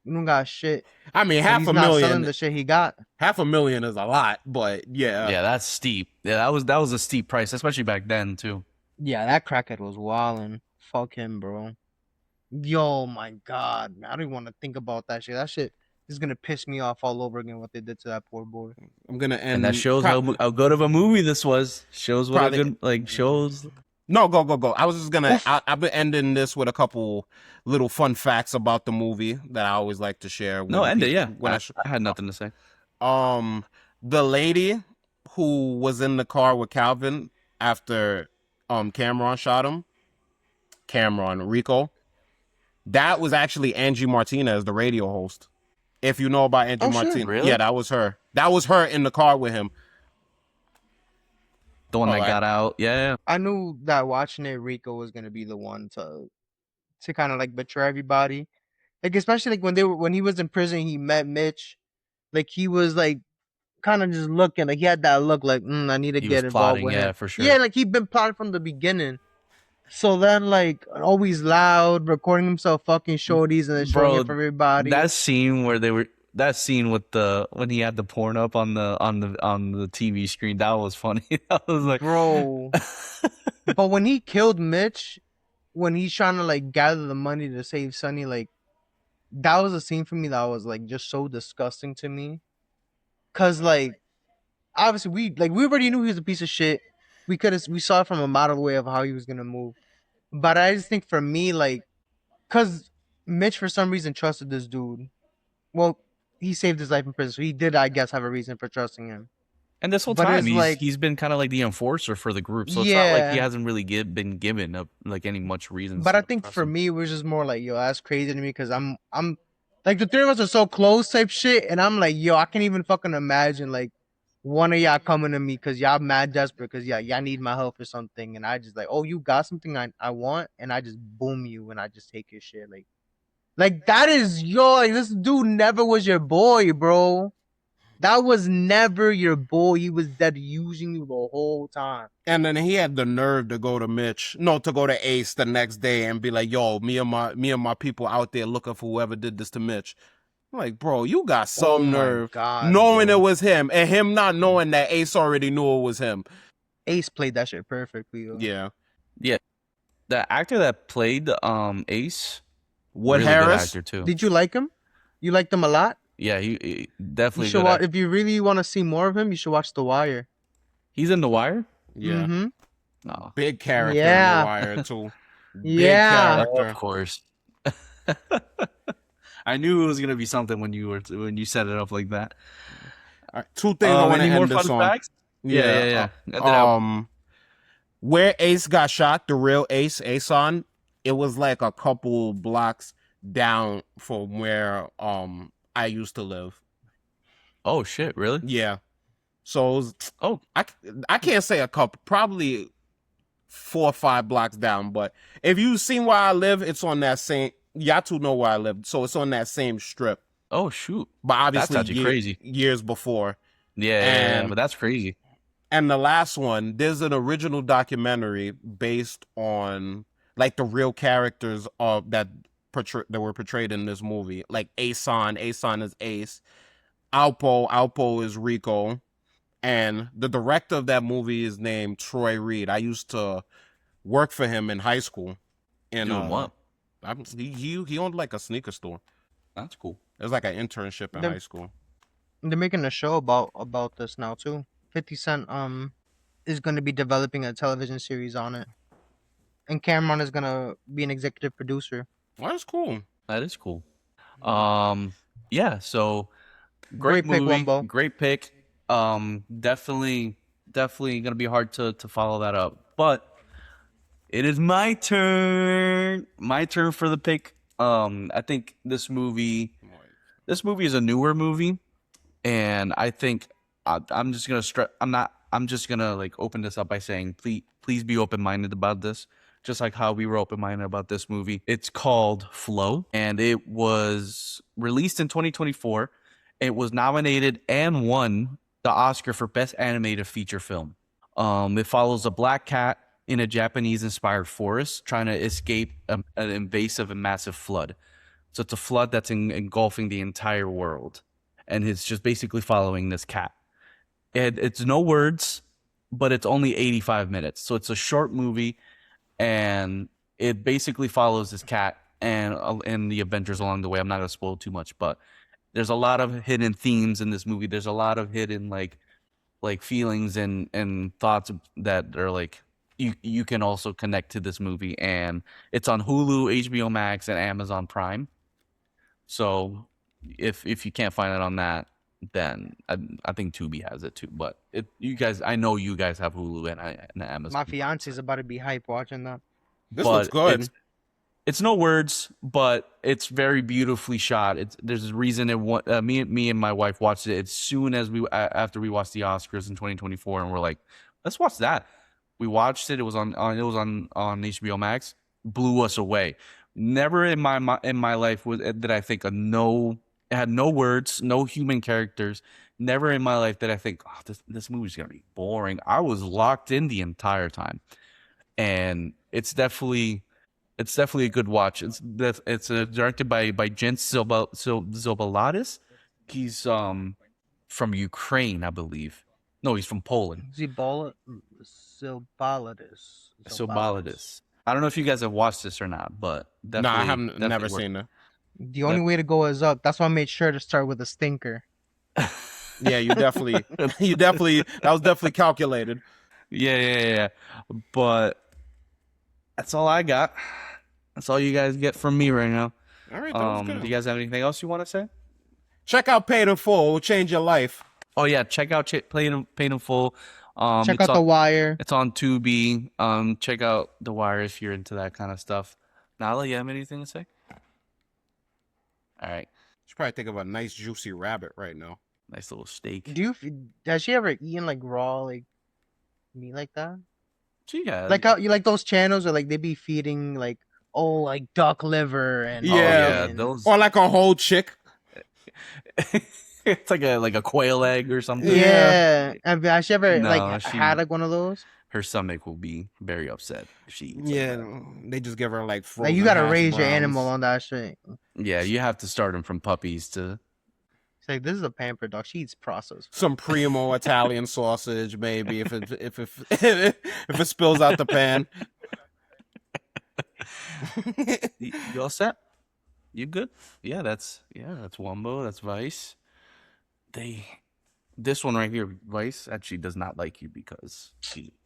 You don't got shit. I mean, And half he's a not selling million. the shit he got. $500,000 is a lot, but yeah. Yeah, that's steep. Yeah, that was a steep price, especially back then too. Yeah, that crackhead was wildin'. Fuck him, bro. Yo, my God, man, I don't even want to think about that shit. That shit is gonna piss me off all over again. What they did to that poor boy. I'm gonna end. And that shows how good of a movie this was. Shows what Probably- a good like shows. No, go. I was just gonna. I've been ending this with a couple little fun facts about the movie that I always like to share. No, end it. Yeah, When I had nothing to say. The lady who was in the car with Calvin after Cameron shot him, Rico, that was actually Angie Martinez, the radio host. If you know about Angie Martinez, really? yeah, that was her. That was her in the car with him. The one that Alright. got out. Yeah. I knew that watching it, Rico was gonna be the one to kind of like betray everybody, Like especially like when he was in prison, he met Mitch. Like he was like kind of just looking, like he had that look, like I need to He was get involved plotting, with yeah, him. for sure. Yeah, like he'd been plotting from the beginning. So then, like always loud, recording himself fucking shorties and then showing it Bro, for everybody. that scene where they were that scene with the when he had the porn up on the TV screen, that was funny. That was like Bro. But when he killed Mitch, when he's trying to like gather the money to save Sonny, like that was a scene for me that was like just so disgusting to me. Cause like obviously we already knew he was a piece of shit. We saw it from a model way of how he was gonna move. But I just think for me, like, cause Mitch for some reason trusted this dude. Well, he saved his life in prison, so he did, I guess, have a reason for trusting him. and this whole But time it's like, he's been kind of like the enforcer for the group. So it's not like he yeah. hasn't really been given like any much reasons But I to think trust for him. me, it was just more like, yo, that's crazy to me because I'm like the three of us are so close type shit, and I'm like, yo, I can't even fucking imagine like one of y'all coming to me because y'all mad desperate because y'all need my help or something, and I just like, oh, you got something I want, and I just boom you and I just take your shit, like that is yo, like this dude never was your boy, bro. That was never your boy. He was dead using you the whole time. And then he had the nerve to go to to go to Ace the next day and be like, "Yo, me and my people out there looking for whoever did this to Mitch." I'm like, bro, you got Oh some my nerve god, knowing bro. it was him, and him not knowing that Ace already knew it was him. Ace played that shit perfectly, yo. Yeah, Yeah, the actor that played Ace, Wood really good Harris. actor too. Did you like him? You liked him a lot? Yeah, he You definitely a should good watch actor. if you really want to see more of him, you should watch The Wire. He's in The Wire. Yeah, Mm-hmm. No, big character in The Yeah. Wire too. Big Yeah. of character. course. I knew it was gonna be something when you set it up like that. All right, two things I want to Any more end fun this on. facts? Yeah. Yeah. End it out. Where Ace got shot, the real Ace on, it was like a couple blocks down from where I used to live. Oh shit! Really? Yeah. So it was, Oh, I can't say a couple, probably 4 or 5 blocks down. But if you've seen where I live, it's on that same. Y'all two know where I live, so it's on that same strip. oh shoot! But That's obviously, actually crazy. years before. Yeah, but that's crazy. And the last one, there's an original documentary based on like the real characters of that were portrayed in this movie. Like Ason is Ace, Alpo is Rico, and the director of that movie is named Troy Reed. I used to work for him in high school. And Doing what? he owned like a sneaker store. That's cool. It was like an internship in The- high school. They're making a show about this now too. 50 Cent is going to be developing a television series on it. And Cameron is going to be an executive producer. Well, that's cool. That is cool. Yeah. So Great pick, movie, Wumbo. great pick. Definitely gonna be hard to follow that up. But it is my turn. My turn for the pick. I think this movie is a newer movie, and I think I'm just gonna I'm just gonna like open this up by saying please be open minded about this. Just like how we were open minded about this movie. It's called Flow, and it was released in 2024. It was nominated and won the Oscar for Best Animated Feature Film. It follows a black cat in a Japanese-inspired forest trying to escape an invasive and massive flood. So it's a flood that's engulfing the entire world, and it's just basically following this cat. It's no words, but it's only 85 minutes. So it's a short movie, and it basically follows this cat and the adventures along the way. I'm not going to spoil too much, but there's a lot of hidden themes in this movie. There's a lot of hidden like feelings and thoughts that are like you can also connect to this movie, and it's on Hulu, HBO Max, and Amazon Prime. So if you can't find it on that, then I think Tubi has it too. But I know you guys have Hulu and Amazon. My fiance is about to be hype watching that. This looks good. It's no words, but it's very beautifully shot. There's a reason me and my wife watched it as soon as after we watched the Oscars in 2024, and we're like, let's watch that. We watched it. It was on HBO Max. Blew us away. Never in my life did I think it had no words, no human characters. Never in my life did I think, oh, this movie's gonna be boring. I was locked in the entire time, and it's definitely a good watch. It's directed by Jens Zobaladis. He's from Ukraine, I believe. No, he's from Poland. Zobaladis. I don't know if you guys have watched this or not, but No, definitely, I haven't definitely never worth- seen it. The only way to go is up. That's why I made sure to start with a stinker. Yeah, you definitely that was definitely calculated. Yeah. But that's all I got. That's all you guys get from me right now. All right, that was good. Do you guys have anything else you want to say? Check out Paid in Full. It will change your life. Oh yeah, check out Paid in Full. Check it's out The Wire. It's on Tubi. Check out The Wire if you're into that kind of stuff. Nala, you have anything to say? All right, Should probably think of a nice juicy rabbit right now. nice little steak. Has she ever eaten like raw like meat like that? She has. Like how you like those channels where like they be feeding like like duck liver and Yeah. Those. Or like a whole chick. It's like a quail egg or something. Yeah. Has she ever No, like she- had like one of those? Her stomach will be very upset if she eats Yeah, like they just give her like Like frozen you gotta hash raise your browns. animal on that shit. that. Yeah, you have to start them from puppies to. It's like this is a pampered dog. She eats processed. Some primo Italian sausage, maybe if it spills out the pan. You all set? You good? Yeah, that's Wumbo. That's Vice. This one right here, Vice, actually does not like you because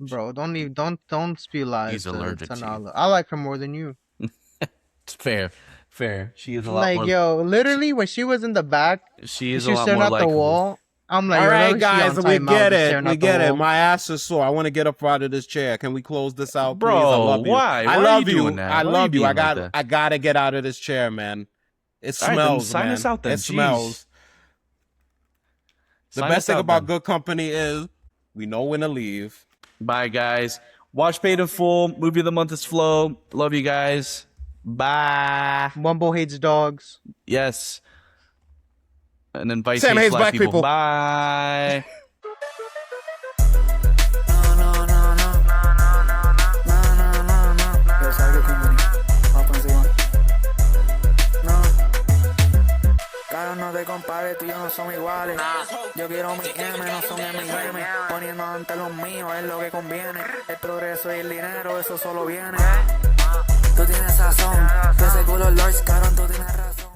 Bro, don't spew lies. He's allergic to you. Nala. I like her more than you. it's fair. She is a lot Like more. yo, literally when she was in the back, She is she a was lot staring more at the likable. wall. I'm like, All yo, right, she on guys, we timeout, get just it. staring We at the get it. wall. My ass is sore. I want to get up out of this chair. Can we close this out, please? Bro, I love you. why? I Why are love you you. doing that? I Why are love you you. being like that? I gotta get out of this chair, man. It All right, then smells, sign man. us out then. It Jeez. smells. The Sign best us thing out about then. good company is we know when to leave. Bye, guys. Watch Paid in Full. Movie of the month is Flow. Love you guys. Bye. Wumbo hates dogs. Yes. And then Vice Sam hates hates black people. Bye. Yo, ¿sabes qué, Kimberly? Vamos por encima. No. Cara, no te compares, tú y yo no somos iguales. Yo quiero mi M, no son M&M. Poniendo ante los míos es lo que conviene. El progreso y el dinero, eso solo viene. Tú tienes razón, que ese culo Lords, cabrón, tú tienes razón.